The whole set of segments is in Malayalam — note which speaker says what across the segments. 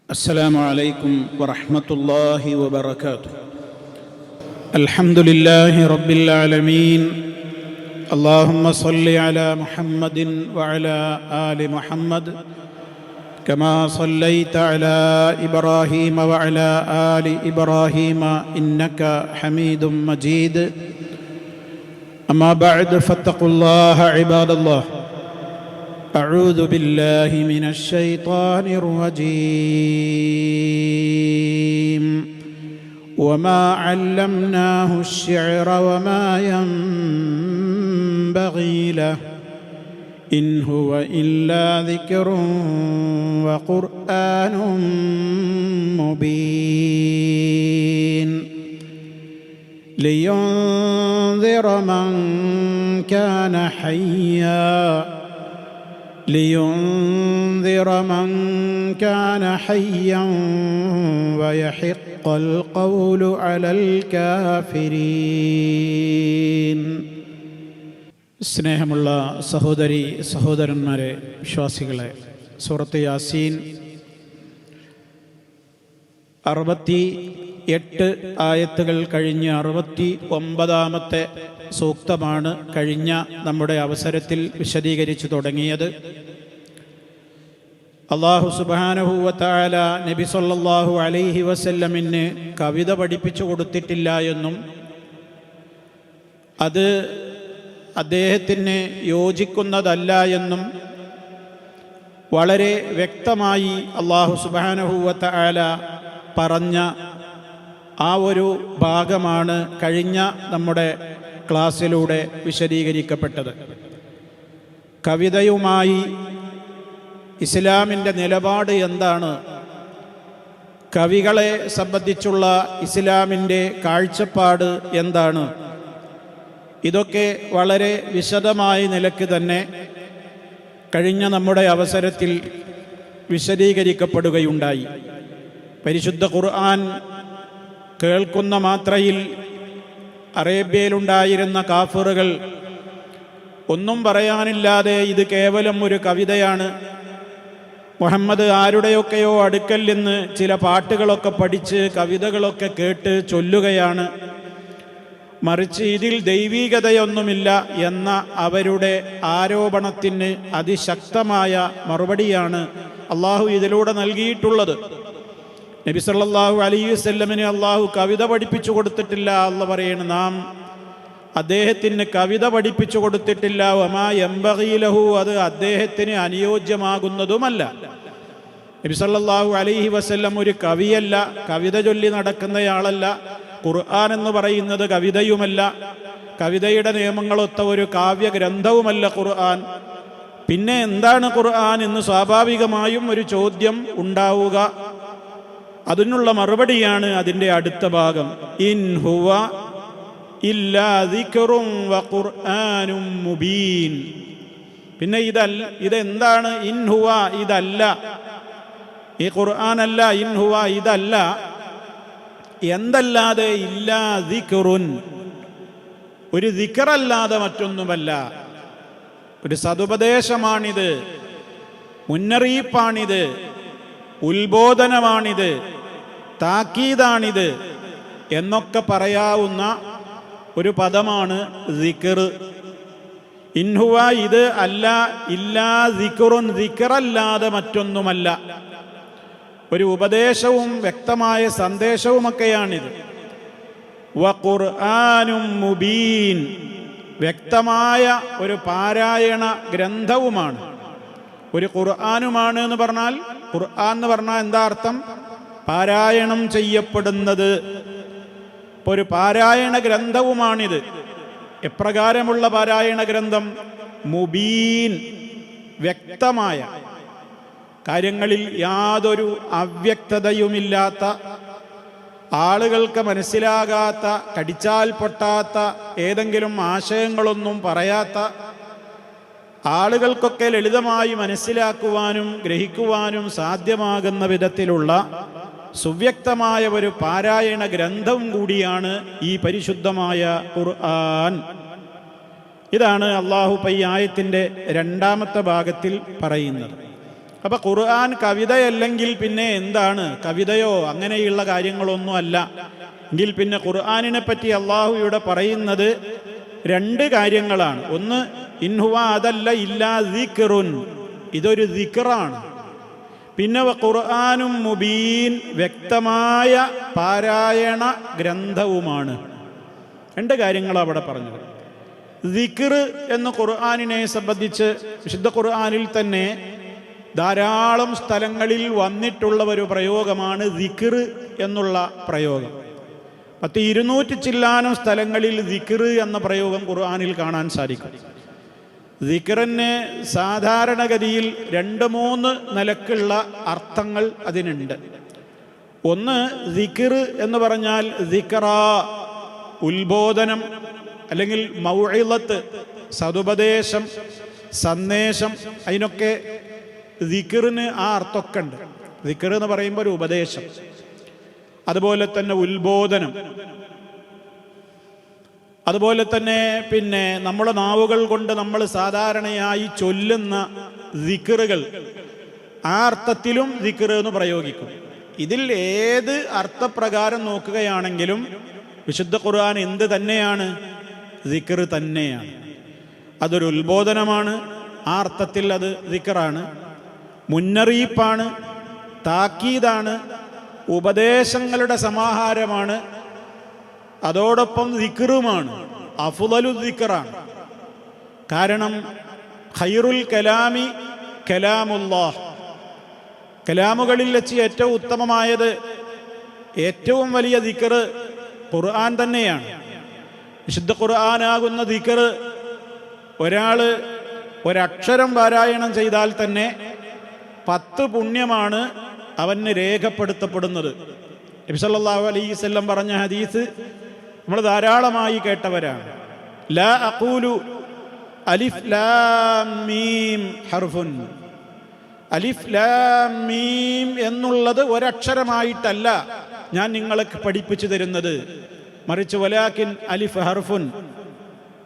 Speaker 1: السلام عليكم ورحمة الله وبركاته. الحمد لله رب العالمين. اللهم صل على محمد وعلى آل محمد كما صليت على إبراهيم وعلى آل إبراهيم إنك حميد مجيد. أما بعد فاتقوا الله عباد الله. أعوذ بالله من الشيطان الرجيم. وما علمناه الشعر وما ينبغي له إن هو إلا ذكر وقرآن مبين لينذر من كان حيا ويحق القول على الكافرين. സ്നേഹമുള്ള സഹോദരി സഹോദരന്മാരെ, വിശ്വാസികളെ, സൂറത്ത് യാസീൻ 68 ആയത്തുകൾ കഴിഞ്ഞ് 69-ാമത്തെ സൂക്തമാണ് കഴിഞ്ഞ നമ്മുടെ അവസരത്തിൽ വിശദീകരിച്ചു തുടങ്ങിയത്. അല്ലാഹു സുബ്ഹാനഹു വ തആല നബി സല്ലല്ലാഹു അലൈഹി വസല്ലമിന് കവിത പഠിപ്പിച്ചു കൊടുത്തിട്ടില്ല എന്നും അത് അദ്ദേഹത്തിന് യോജിക്കുന്നതല്ല എന്നും വളരെ വ്യക്തമായി അല്ലാഹു സുബ്ഹാനഹു വ തആല പറഞ്ഞ ആ ഒരു ഭാഗമാണ് കഴിഞ്ഞ നമ്മുടെ ക്ലാസ്സിലൂടെ വിശദീകരിക്കപ്പെട്ടത്. കവിതയുമായി ഇസ്ലാമിൻ്റെ നിലപാട് എന്താണ്, കവികളെ സംബന്ധിച്ചുള്ള ഇസ്ലാമിൻ്റെ കാഴ്ചപ്പാട് എന്താണ്, ഇതൊക്കെ വളരെ വിശദമായ നിലയ്ക്ക് തന്നെ കഴിഞ്ഞ നമ്മുടെ അവസരത്തിൽ വിശദീകരിക്കപ്പെടുകയുണ്ടായി. പരിശുദ്ധ ഖുർആൻ കേൾക്കുന്ന മാത്രയിൽ അറേബ്യയിലുണ്ടായിരുന്ന കാഫിറുകൾ ഒന്നും പറയാനില്ലാതെ ഇത് കേവലം ഒരു കവിതയാണ്, മുഹമ്മദ് ആരുടെയൊക്കെയോ അടുക്കൽ നിന്ന് ചില പാട്ടുകളൊക്കെ പഠിച്ച് കവിതകളൊക്കെ കേട്ട് ചൊല്ലുകയാണ്, മറിച്ച് ഇതിൽ ദൈവീകതയൊന്നുമില്ല എന്ന അവരുടെ ആരോപണത്തിന് അതിശക്തമായ മറുപടിയാണ് അള്ളാഹു ഇതിലൂടെ നൽകിയിട്ടുള്ളത്. നബി സല്ലല്ലാഹു അലൈഹി വസല്ലമിന് അള്ളാഹു കവിത പഠിപ്പിച്ചു കൊടുത്തിട്ടില്ല. അല്ലാഹു പറയാണ്, നാം അദ്ദേഹത്തിന് കവിത പഠിപ്പിച്ചു കൊടുത്തിട്ടില്ല. വമാ യംബഗീ ലഹു, അത് അദ്ദേഹത്തിന് അനുയോജ്യമാകുന്നതുമല്ല. നബി സല്ലല്ലാഹു അലൈഹി വസല്ലം ഒരു കവിയല്ല, കവിത ചൊല്ലി നടക്കുന്നയാളല്ല. ഖുർആൻ എന്ന് പറയുന്നത് കവിതയുമല്ല, കവിതയുടെ നിയമങ്ങളൊത്ത ഒരു കാവ്യഗ്രന്ഥവുമല്ല ഖുർആൻ. പിന്നെ എന്താണ് ഖുർആൻ എന്ന് സ്വാഭാവികമായും ഒരു ചോദ്യം ഉണ്ടാവുക. അതിനുള്ള മറുപടിയാണ് അതിൻ്റെ അടുത്ത ഭാഗം. ഇൻ ഹുവ ഇല്ലാ ദിക്റുൻ വ ഖുർആനും മുബീൻ. പിന്നെ ഇതെന്താണ്? ഇൻ ഹുവ, ഇതല്ല, ഈ ഖുർആനല്ല. ഇൻ ഹുവ, ഇതല്ല. എന്തല്ലാതെ? ഇല്ലാ ദിക്റുൻ, ഒരു ദിക്റല്ലാതെ മറ്റൊന്നുമല്ല. ഒരു സതുപദേശമാണിത്, മുന്നറിയിപ്പാണിത്, ഉത്ബോധനമാണിത്, താക്കീതാണിത് എന്നൊക്കെ പറയാവുന്ന ഒരു പദമാണ് ദിക്ർ. ഇൻഹുവ, ഇത് അല്ല, ഇല്ലാ ദിക്റുൻ, ദിക്റല്ലാതെ മറ്റൊന്നുമല്ല. ഒരു ഉപദേശവും വ്യക്തമായ സന്ദേശവുമൊക്കെയാണിത്. വ ഖുർആനും മുബീൻ, വ്യക്തമായ ഒരു പാരായണ ഗ്രന്ഥവുമാണ്. ഒരു ഖുർആനുമാണ് എന്ന് പറഞ്ഞാൽ, ഖുർആൻ എന്ന് പറഞ്ഞാൽ എന്താ അർത്ഥം? പാരായണം ചെയ്യപ്പെടുന്നത്. ഇപ്പോൾ ഒരു പാരായണ ഗ്രന്ഥവുമാണിത്. എപ്രകാരമുള്ള പാരായണ ഗ്രന്ഥം? മുബീൻ, വ്യക്തമായ, കാര്യങ്ങളിൽ യാതൊരു അവ്യക്തതയുമില്ലാത്ത, ആളുകൾക്ക് മനസ്സിലാകാത്ത, കടിച്ചാൽ പൊട്ടാത്ത ഏതെങ്കിലും ആശയങ്ങളൊന്നും പറയാത്ത, ആളുകൾക്കൊക്കെ ലളിതമായി മനസ്സിലാക്കുവാനും ഗ്രഹിക്കുവാനും സാധ്യമാകുന്ന വിധത്തിലുള്ള സുവ്യക്തമായ ഒരു പാരായണ ഗ്രന്ഥം കൂടിയാണ് ഈ പരിശുദ്ധമായ ഖുർആൻ. ഇതാണ് അള്ളാഹു ഈ ആയത്തിൻ്റെ 2-ാമത്തെ ഭാഗത്തിൽ പറയുന്നത്. അപ്പം ഖുർആൻ കവിതയല്ലെങ്കിൽ പിന്നെ എന്താണ്? കവിതയോ അങ്ങനെയുള്ള കാര്യങ്ങളൊന്നും അല്ല. എങ്കിൽ പിന്നെ ഖുർആനിനെ പറ്റി അള്ളാഹു ഇവിടെ പറയുന്നത് രണ്ട് കാര്യങ്ങളാണ്. ഒന്ന്, ഇൻഹുവ അതല്ല ഇല്ലാ ദിക്റുൻ, ഇതൊരു ദിക്റാണ്. പിന്നെ ഖുർആനും മുബീൻ, വ്യക്തമായ പാരായണ ഗ്രന്ഥവുമാണ്. രണ്ട് കാര്യങ്ങളാണ് അവിടെ പറഞ്ഞത്. ദിക്ർ എന്ന ഖുർആനിനെ സംബന്ധിച്ച് വിശുദ്ധ ഖുർആനിൽ തന്നെ ധാരാളം സ്ഥലങ്ങളിൽ വന്നിട്ടുള്ള ഒരു പ്രയോഗമാണ് ദിക്ർ എന്നുള്ള പ്രയോഗം. 200 ചില്ലാനം സ്ഥലങ്ങളിൽ ദിക്ർ എന്ന പ്രയോഗം ഖുർആനിൽ കാണാൻ സാധിക്കും. ദിക്റിന് സാധാരണഗതിയിൽ 2-3 നിലക്കുള്ള അർത്ഥങ്ങൾ അതിനുണ്ട്. ഒന്ന്, ദിക്ർ എന്ന് പറഞ്ഞാൽ ദിക്റ, ഉത്ബോധനം, അല്ലെങ്കിൽ മൗഇളത്ത്, സതുപദേശം, സന്ദേശം, അതിനൊക്കെ ദിക്റിന് ആ അർത്ഥമൊക്കെ ഉണ്ട്. ദിക്ർ എന്ന് പറയുമ്പോൾ ഒരു ഉപദേശം, അതുപോലെ തന്നെ ഉത്ബോധനം, അതുപോലെ തന്നെ പിന്നെ നമ്മുടെ നാവുകൾ കൊണ്ട് നമ്മൾ സാധാരണയായി ചൊല്ലുന്ന ദിക്റുകൾ, ആ അർത്ഥത്തിലും ദിക്ർ എന്ന് പ്രയോഗിക്കും. ഇതിൽ ഏത് അർത്ഥപ്രകാരം നോക്കുകയാണെങ്കിലും വിശുദ്ധ ഖുർആൻ എന്ത് തന്നെയാണ്? ദിക്ർ തന്നെയാണ്. അതൊരു ഉത്ബോധനമാണ്, ആ അർത്ഥത്തിൽ അത് ദിക്റാണ്. മുന്നറിയിപ്പാണ്, താക്കീതാണ്, ഉപദേശങ്ങളുടെ സമാഹാരമാണ്, അതോടൊപ്പം ദിക്റുമാണ്. അഫ്ളലു ദിക്റാണ്. കാരണം ഖൈറുൽ കലാമി കലാമുല്ലാഹ്, കലാമുകളിൽ വെച്ച് ഏറ്റവും ഉത്തമമായത്, ഏറ്റവും വലിയ ദിക്ർ ഖുർആൻ തന്നെയാണ്. വിശുദ്ധ ഖുർആനാകുന്ന ദിക്ർ ഒരാൾ ഒരക്ഷരം പാരായണം ചെയ്താൽ തന്നെ 10 പുണ്യമാണ് അവന് രേഖപ്പെടുത്തപ്പെടുന്നത്. നബി സല്ലല്ലാഹു അലൈഹി വസല്ലം പറഞ്ഞ ഹദീസ് നമ്മൾ ധാരാളമായി കേട്ടവരാണ്. ലാ അഖൂലു അലിഫ് ലാം മീം ഹർഫുൻ. അലിഫ് ലാം മീം എന്നുള്ളത് ഒരക്ഷരമായിട്ടല്ല ഞാൻ നിങ്ങൾക്ക് പഠിപ്പിച്ചു തരുന്നത്, മറിച്ച് വലാകിൻ അലിഫ് ഹർഫുൻ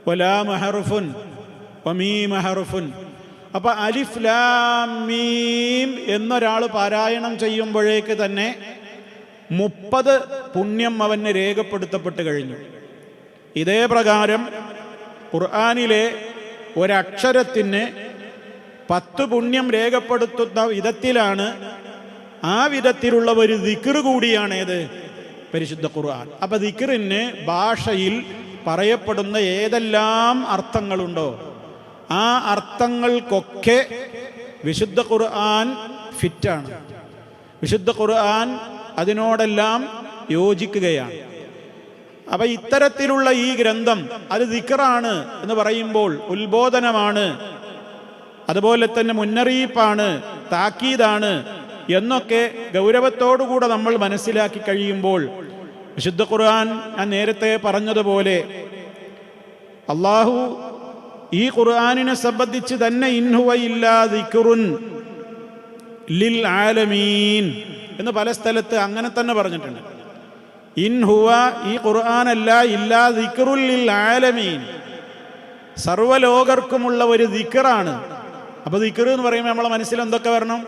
Speaker 1: വലാം ഹർഫുൻ വമീം ഹർഫുൻ. അപ്പൊ അലിഫ് ലാം മീം എന്നൊരാൾ പാരായണം ചെയ്യുമ്പോഴേക്ക് തന്നെ 30 പുണ്യം അവന് രേഖപ്പെടുത്തപ്പെട്ട് കഴിഞ്ഞു. ഇതേ പ്രകാരം ഖുർആനിലെ ഒരക്ഷരത്തിന് 10 പുണ്യം രേഖപ്പെടുത്തുന്ന വിധത്തിലാണ്, ആ വിധത്തിലുള്ള ഒരു ദിക്ർ കൂടിയാണ് ഏത്? പരിശുദ്ധ ഖുർആൻ. അപ്പൊ ദിക്റിന് ഭാഷയിൽ പറയപ്പെടുന്ന ഏതെല്ലാം അർത്ഥങ്ങളുണ്ടോ ആ അർത്ഥങ്ങൾക്കൊക്കെ വിശുദ്ധ ഖുർആൻ ഫിറ്റാണ്. വിശുദ്ധ ഖുർആൻ അതിനോടെല്ലാം യോജിക്കുകയാണ്. അപ്പൊ ഇത്തരത്തിലുള്ള ഈ ഗ്രന്ഥം അത് ദിക്റാണ് എന്ന് പറയുമ്പോൾ ഉത്ബോധനമാണ്, അതുപോലെ തന്നെ മുന്നറിയിപ്പാണ്, താക്കീതാണ് എന്നൊക്കെ ഗൗരവത്തോടുകൂടെ നമ്മൾ മനസ്സിലാക്കി കഴിയുമ്പോൾ വിശുദ്ധ ഖുർആൻ, ഞാൻ നേരത്തെ പറഞ്ഞതുപോലെ അള്ളാഹു ഈ ഖുർആനിനെ സംബന്ധിച്ച് തന്നെ ഇൻഹുവ ഇല്ലാ ദിക്റുൻ ലിൽ ആലമീൻ എന്ന് പല സ്ഥലത്ത് അങ്ങനെ തന്നെ പറഞ്ഞിട്ടുണ്ട്. ഇൻഹുവ, ഈ ഖുർആനല്ല, ഇല്ലാ ദിക്റുൽ ലിൽ ആലമീൻ, സർവ്വലോകർക്കുമുള്ള ഒരു ദിക്റാണ്. അപ്പൊ ദിക്ർ എന്ന് പറയുമ്പോൾ നമ്മളെ മനസ്സിൽ എന്തൊക്കെ വരണം?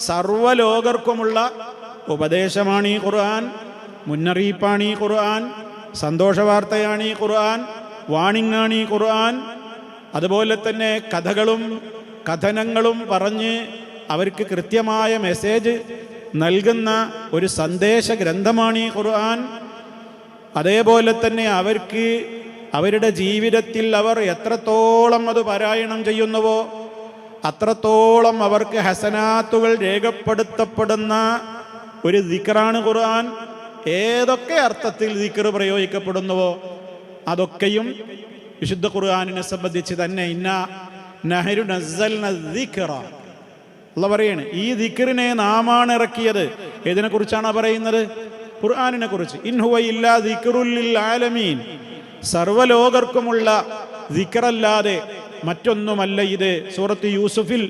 Speaker 1: സർവ്വലോകർക്കുമുള്ള ഉപദേശമാണ് ഈ ഖുർആൻ, മുന്നറിയിപ്പാണ് ഈ ഖുർആൻ, സന്തോഷവാർത്തയാണ് ഈ ഖുർആൻ, വാണിംഗാണ് ഈ ഖുർആൻ, അതുപോലെ തന്നെ കഥകളും കഥനങ്ങളും പറഞ്ഞ് അവർക്ക് കൃത്യമായ മെസ്സേജ് നൽകുന്ന ഒരു സന്ദേശ ഗ്രന്ഥമാണ് ഈ ഖുർആൻ. അതേപോലെ തന്നെ അവർക്ക് അവരുടെ ജീവിതത്തിൽ അവർ എത്രത്തോളം അത് പാരായണം ചെയ്യുന്നുവോ അത്രത്തോളം അവർക്ക് ഹസനാത്തുകൾ രേഖപ്പെടുത്തപ്പെടുന്ന ഒരു ദിക്റാണ് ഖുർആൻ. ഏതൊക്കെ അർത്ഥത്തിൽ ദിക്ർ പ്രയോഗിക്കപ്പെടുന്നുവോ അതൊക്കെയും വിശുദ്ധ ഖുർആനിനെ സംബന്ധിച്ച് തന്നെ ഇന്നാ നഹ്നു നസ്സൽന ദിക്റ, അല്ലാഹു പറയാണ് ഈ ദിക്റിനെ നാമാണ് ഇറക്കിയത്. ഏതിനെ കുറിച്ചാണ് പറയുന്നത്? ഖുർആനിനെ കുറിച്ച്. ഇൻഹുവ ഇല്ലാ ദിക്റുൽ ലിൽ ആലമീൻ, സർവ്വലോകർക്കുമുള്ള ദിക്റല്ലാതെ മറ്റൊന്നുമല്ല ഇത്. സൂറത്ത് യൂസുഫിൽ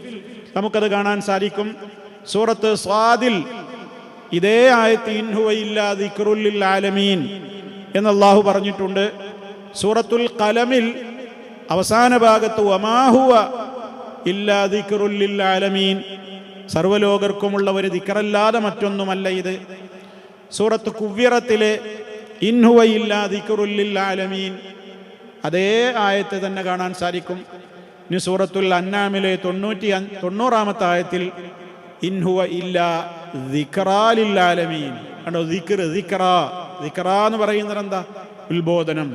Speaker 1: നമുക്കത് കാണാൻ സാധിക്കും. സൂറത്ത് സ്വാദിൽ ഇതേ ആയത്ത് ഇൻഹുവ ഇല്ലാ ദിക്റുൽ ലിൽ ആലമീൻ എന്ന് അല്ലാഹു പറഞ്ഞിട്ടുണ്ട്. സൂറത്തുൽ ഖലമിൽ അവസാന ഭാഗത്ത് വമാ ഹുവ ഇല്ലാ ദിക്റുൽ ലിൽ ആലമീൻ, സർവ്വലോകർക്കുമുള്ള ഒരു ദിക്റല്ലാതെ മറ്റൊന്നുമല്ല ഇത്. സൂറത്ത് കുവ്വിറത്തിലെ ഇൻ ഹുവ ഇല്ലാ ദിക്റുൽ ലിൽ ആലമീൻ അതേ ആയത്ത് തന്നെ കാണാൻ സാധിക്കും. ഇനി സൂറത്തുൽ അൻആമിലെ 90-ാമത്തെ ആയത്തിൽ ഇൻ ഹുവ ഇല്ലാ ദിക്റാ ലിൽ ആലമീൻ. കണ്ടോ, ദിക്ർ ദിക്റാ എന്ന് പറയുന്നത് എന്താ? ഉത്ബോധനം.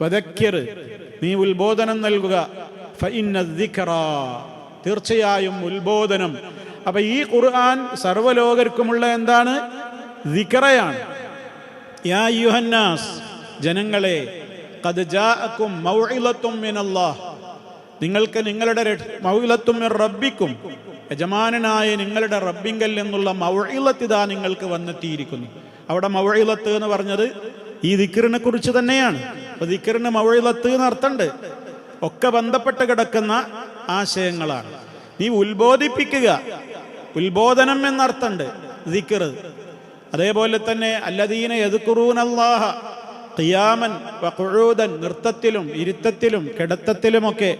Speaker 1: വദക്കിർ, നീ ഉത്ബോധനം നൽകുക. ഫഇന്ന ദിക്റാ, തീർച്ചയായും ഉത്ബോധനം. അപ്പൊ ഈ ഖുർആൻ സർവ്വലോകർക്കുമുള്ള എന്താണ്? ദിക്റയാണ്. യാ അയ്യുഹന്നാസ്, ജനങ്ങളെ, ഖദ് ജാഅകും മൗഇളത്തും മിനല്ലാഹ്, നിങ്ങൾക്ക് നിങ്ങളുടെ മൗഇളത്തും മിർ റബ്ബിക്കും, യജമാനനായ നിങ്ങളുടെ റബ്ബിങ്കൽ എന്നുള്ള മൗഇളത്ത് ഇതാ നിങ്ങൾക്ക് വന്നെത്തിയിരിക്കുന്നു. അവിടെ മൗഇളത്ത് എന്ന് പറഞ്ഞത് ഈ ദിക്റിനെ കുറിച്ച് തന്നെയാണ്. അപ്പൊ ദിക്റിന് മൗഇളത്ത് എന്ന് അർത്ഥമുണ്ട്. ഒക്കെ ബന്ധപ്പെട്ട് കിടക്കുന്ന ആശയങ്ങളാണ്. നീ ഉത്ബോധിപ്പിക്കുക, ഉത്ബോധനം എന്നർത്ഥമുണ്ട് ദിക്ർ. അതേപോലെ തന്നെ അല്ലദീന യദ്കുറൂനല്ലാഹ ഖിയാമൻ വഖുഊദൻ, നൃത്തത്തിലും ഇരുത്തത്തിലും കിടത്തത്തിലുമൊക്കെ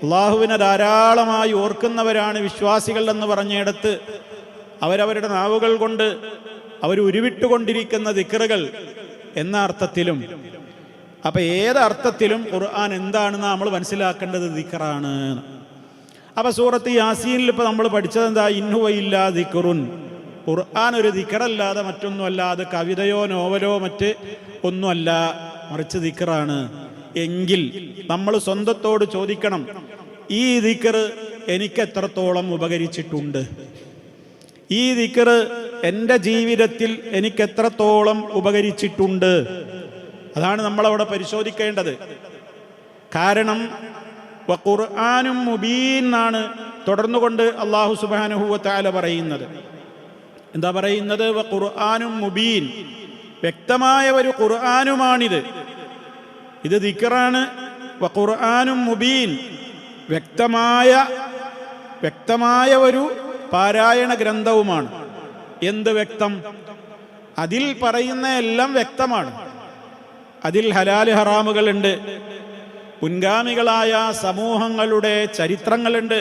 Speaker 1: അള്ളാഹുവിനെ ധാരാളമായി ഓർക്കുന്നവരാണ് വിശ്വാസികൾ എന്ന് പറഞ്ഞിടത്ത് അവരവരുടെ നാവുകൾ കൊണ്ട് അവർ ഉരുവിട്ടുകൊണ്ടിരിക്കുന്ന ദിക്റുകൾ എന്ന അർത്ഥത്തിലും. അപ്പൊ ഏതർത്ഥത്തിലും ഖുർആൻ എന്താണെന്ന് നമ്മൾ മനസ്സിലാക്കേണ്ടത് ദിക്റാണ്. അപ്പൊ സൂറത്ത് യാസീനിൽ ഇപ്പൊ നമ്മൾ പഠിച്ചത് എന്താ? ഇൻ ഹുവ ഇല്ലാ ദിക്റുൻ, ഖുർആൻ ഒരു ദിക്റല്ലാതെ മറ്റൊന്നുമല്ല. അത് കവിതയോ നോവലോ മറ്റ് ഒന്നുമല്ല, മറിച്ച് ദിക്റാണ്. എങ്കിൽ നമ്മൾ സ്വന്തത്തോട് ചോദിക്കണം, ഈ ദിക്ർ എനിക്ക് എത്രത്തോളം ഉപകരിച്ചിട്ടുണ്ട്? ഈ ദിക്ർ എൻ്റെ ജീവിതത്തിൽ എനിക്ക് എത്രത്തോളം ഉപകരിച്ചിട്ടുണ്ട്? അതാണ് നമ്മളവിടെ പരിശോധിക്കേണ്ടത്. കാരണം ഖുർആനും മുബീൻ എന്നാണ് തുടർന്നുകൊണ്ട് അല്ലാഹു സുബ്ഹാനഹു വ തആല പറയുന്നത്. എന്താ പറയുന്നത്? ഖുർആനും മുബീൻ, വ്യക്തമായ ഒരു ഖുർആനുമാണിത്. ഇത് ദിക്റാണ്. ഖുർആനും മുബീൻ, വ്യക്തമായ ഒരു പാരായണ ഗ്രന്ഥവുമാണ്. എന്ത് വ്യക്തം? അതിൽ പറയുന്ന എല്ലാം വ്യക്തമാണ്. അതിൽ ഹലാല് ഹറാമുകളുണ്ട്, മുൻഗാമികളായ സമൂഹങ്ങളുടെ ചരിത്രങ്ങളുണ്ട്,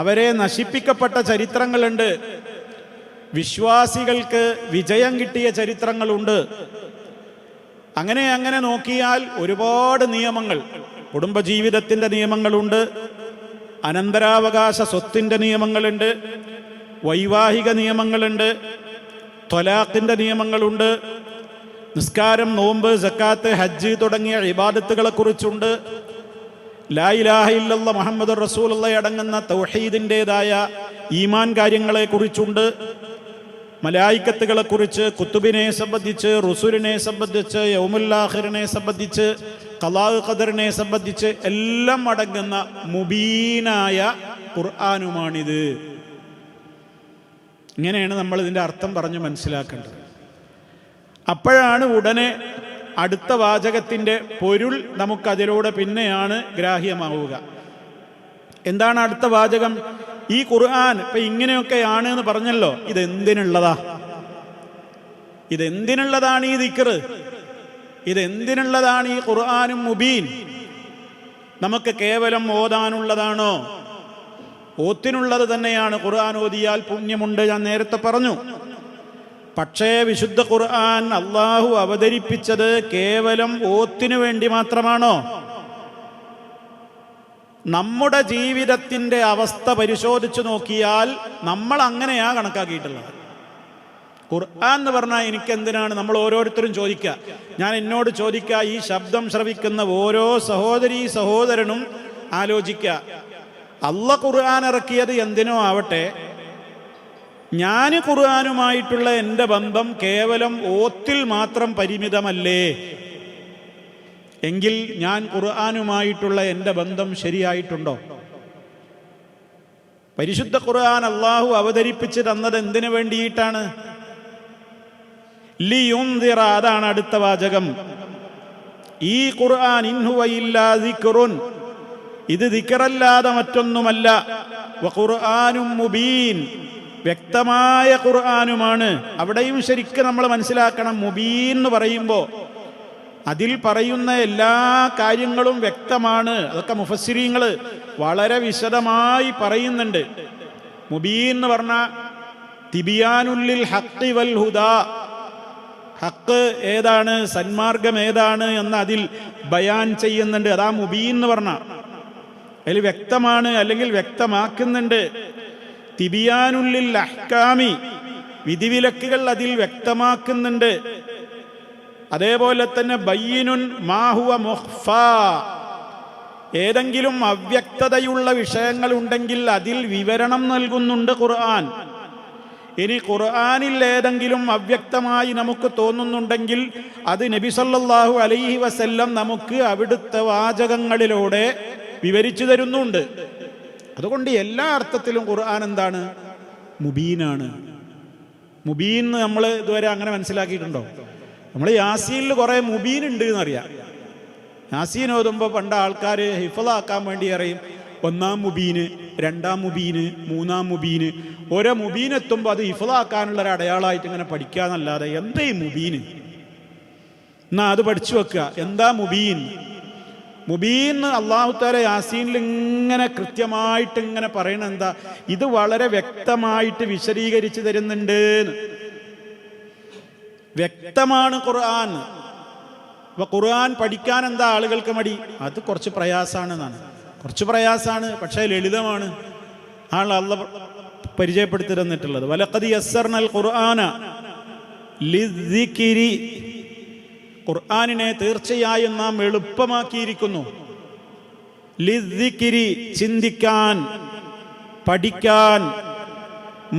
Speaker 1: അവരെ നശിപ്പിക്കപ്പെട്ട ചരിത്രങ്ങളുണ്ട്, വിശ്വാസികൾക്ക് വിജയം കിട്ടിയ ചരിത്രങ്ങളുണ്ട്. അങ്ങനെ നോക്കിയാൽ ഒരുപാട് നിയമങ്ങൾ, കുടുംബജീവിതത്തിൻ്റെ നിയമങ്ങളുണ്ട്, അനന്തരാവകാശ സ്വത്തിൻ്റെ നിയമങ്ങളുണ്ട്, വൈവാഹിക നിയമങ്ങളുണ്ട്, ത്വലാഖിൻ്റെ നിയമങ്ങളുണ്ട്, നിസ്കാരം, നോമ്പ്, സക്കാത്ത്, ഹജ്ജ് തുടങ്ങിയ ഇബാദത്തുകളെ കുറിച്ചുണ്ട്, ലാ ഇലാഹ ഇല്ലല്ലാഹ് മുഹമ്മദുർ റസൂലുള്ളാഹി അടങ്ങുന്ന തൗഹീദിൻ്റെതായ ഈമാൻ കാര്യങ്ങളെ കുറിച്ചുണ്ട്, മലായിക്കത്തുകളെ കുറിച്ച്, കുത്തുബിനെ സംബന്ധിച്ച്, റുസുലിനെ സംബന്ധിച്ച്, യൗമുൽ ആഖിറിനെ സംബന്ധിച്ച്, ഖലാ ഖദറിനെ സംബന്ധിച്ച് എല്ലാം അടങ്ങുന്ന മുബീനായ ഖുർആനുമാണിത്. ഇങ്ങനെയാണ് നമ്മൾ ഇതിൻ്റെ അർത്ഥം പറഞ്ഞ് മനസ്സിലാക്കേണ്ടത്. അപ്പോഴാണ് ഉടനെ അടുത്ത വാചകത്തിൻ്റെ പൊരുൾ നമുക്കതിലൂടെ പിന്നെയാണ് ഗ്രാഹ്യമാവുക. എന്താണ് അടുത്ത വാചകം? ഈ ഖുർആൻ ഇപ്പൊ ഇങ്ങനെയൊക്കെയാണ് എന്ന് പറഞ്ഞല്ലോ, ഇതെന്തിനുള്ളതാ? ഇതെന്തിനുള്ളതാണ് ഈ ദിക്ർ? ഇതെന്തിനുള്ളതാണ് ഈ ഖുർആനും മുബീൻ? നമുക്ക് കേവലം ഓതാനുള്ളതാണോ? ഓത്തിനുള്ളത് തന്നെയാണ്. ഖുർആൻ ഓതിയാൽ പുണ്യമുണ്ട്, ഞാൻ നേരത്തെ പറഞ്ഞു. പക്ഷേ വിശുദ്ധ ഖുർആൻ അള്ളാഹു അവതരിപ്പിച്ചത് കേവലം ഓത്തിനു വേണ്ടി മാത്രമാണോ? നമ്മുടെ ജീവിതത്തിൻ്റെ അവസ്ഥ പരിശോധിച്ചു നോക്കിയാൽ നമ്മൾ അങ്ങനെയാ കണക്കാക്കിയിട്ടുള്ളത്. ഖുർആൻ എന്ന് പറഞ്ഞാൽ എനിക്കെന്തിനാണ്? നമ്മൾ ഓരോരുത്തരും ചോദിക്കുക. ഞാൻ എന്നോട് ചോദിക്കുക, ഈ ശബ്ദം ശ്രവിക്കുന്ന ഓരോ സഹോദരീ സഹോദരനും ആലോചിക്കുക, അള്ളാഹ് ഖുർആൻ ഇറക്കിയത് എന്തിനോ ആവട്ടെ, ഞാൻ ഖുർആനുമായിട്ടുള്ള എൻ്റെ ബന്ധം കേവലം ഓത്തിൽ മാത്രം പരിമിതമല്ലേ? എങ്കിൽ ഞാൻ ഖുർആനുമായിട്ടുള്ള എൻ്റെ ബന്ധം ശരിയായിട്ടുണ്ടോ? പരിശുദ്ധ ഖുർആൻ അള്ളാഹു അവതരിപ്പിച്ച് തന്നത് എന്തിനു വേണ്ടിയിട്ടാണ്? ലിയുൻദിറ, അതാണ് അടുത്ത വാചകം. ഈ ഖുർആൻ ഇൻ ഹുവ ഇല്ലാ ദിക്റുൻ, ഇത് ദിക്റല്ലാതെ മറ്റൊന്നുമല്ല. വഖുർആനും മുബീൻ, വ്യക്തമായ ഖുർആനുമാണ്. അവിടെയും ശരിക്കും നമ്മൾ മനസ്സിലാക്കണം, മുബീൻ എന്ന് പറയുമ്പോൾ അതിൽ പറയുന്ന എല്ലാ കാര്യങ്ങളും വ്യക്തമാണ്. അതൊക്കെ മുഫസ്സിരീങ്ങൾ വളരെ വിശദമായി പറയുന്നുണ്ട്. മുബീൻ എന്ന് പറഞ്ഞ തിബിയാനുല്ലിൽ ഹഖ് വൽ ഹുദാ, ഹക്ക് ഏതാണ്, സന്മാർഗം ഏതാണ് എന്ന് അതിൽ ബയാൻ ചെയ്യുന്നുണ്ട്. അതാ മുബീൻ എന്ന് പറഞ്ഞ, അതിൽ വ്യക്തമാണ് അല്ലെങ്കിൽ വ്യക്തമാക്കുന്നുണ്ട്. തിബിയാനുല്ലിൽ അഹ്കാമി, വിധിവിലക്കുകൾ അതിൽ വ്യക്തമാക്കുന്നുണ്ട്. അതേപോലെ തന്നെ ബയ്യിനുൻ മാഹുവ മുഖ്ഫാ, ഏതെങ്കിലും അവ്യക്തതയുള്ള വിഷയങ്ങൾ ഉണ്ടെങ്കിൽ അതിൽ വിവരണം നൽകുന്നുണ്ട് ഖുർആൻ. ഇനി ഖുർആനിൽ ഏതെങ്കിലും അവ്യക്തമായി നമുക്ക് തോന്നുന്നുണ്ടെങ്കിൽ അത് നബി സല്ലല്ലാഹു അലൈഹി വസല്ലം നമുക്ക് അവിടുത്തെ വാചകങ്ങളിലൂടെ വിവരിച്ചു തരുന്നുണ്ട്. അതുകൊണ്ട് എല്ലാ അർത്ഥത്തിലും ഖുർആൻ എന്താണ്? മുബീനാണ്. മുബീൻ നമ്മൾ ഇതുവരെ അങ്ങനെ മനസ്സിലാക്കിയിട്ടുണ്ടോ? നമ്മൾ യാസീനിൽ കുറേ മുബീൻ ഉണ്ട് എന്നറിയാം. യാസീൻ ഓതുമ്പോൾ പണ്ട് ആൾക്കാർ ഹിഫ്ളാക്കാൻ വേണ്ടി അറിയും ഒന്നാം മുബീന്, രണ്ടാം മുബീന്, മൂന്നാം മുബീന്. ഓരോ മുബീൻ എത്തുമ്പോൾ അത് ഹിഫ്ളാക്കാനുള്ള ഒരു അടയാളമായിട്ട് ഇങ്ങനെ പഠിക്കാന്നല്ലാതെ എന്താ ഈ മുബീന് എന്നാ അത് പഠിച്ചു വെക്കുക. എന്താ മുബീൻ? മുബീൻ അല്ലാഹു തആല യാസീനിൽ ഇങ്ങനെ കൃത്യമായിട്ട് ഇങ്ങനെ പറയണ എന്താ, ഇത് വളരെ വ്യക്തമായിട്ട് വിശദീകരിച്ചു തരുന്നുണ്ട്. വ്യക്തമാണ് ഖുർആൻ. അപ്പൊ ഖുർആൻ പഠിക്കാൻ എന്താ ആളുകൾക്ക് മടി? അത് കുറച്ച് പ്രയാസാണെന്നാണ്. കുറച്ച് പ്രയാസാണ്, പക്ഷേ ലളിതമാണ്. ആണ് അല്ലാഹു പരിചയപ്പെടുത്തി തന്നിട്ടുള്ളത്. വലഖദ് യസ്സർനൽ ഖുർആന ലിദ്ദിക്രി, ഖുർആനിനെ തീർച്ചയായും നാം എളുപ്പമാക്കിയിരിക്കുന്നു. ലിദ്ദിക്രി, ചിന്തിക്കാൻ, പഠിക്കാൻ,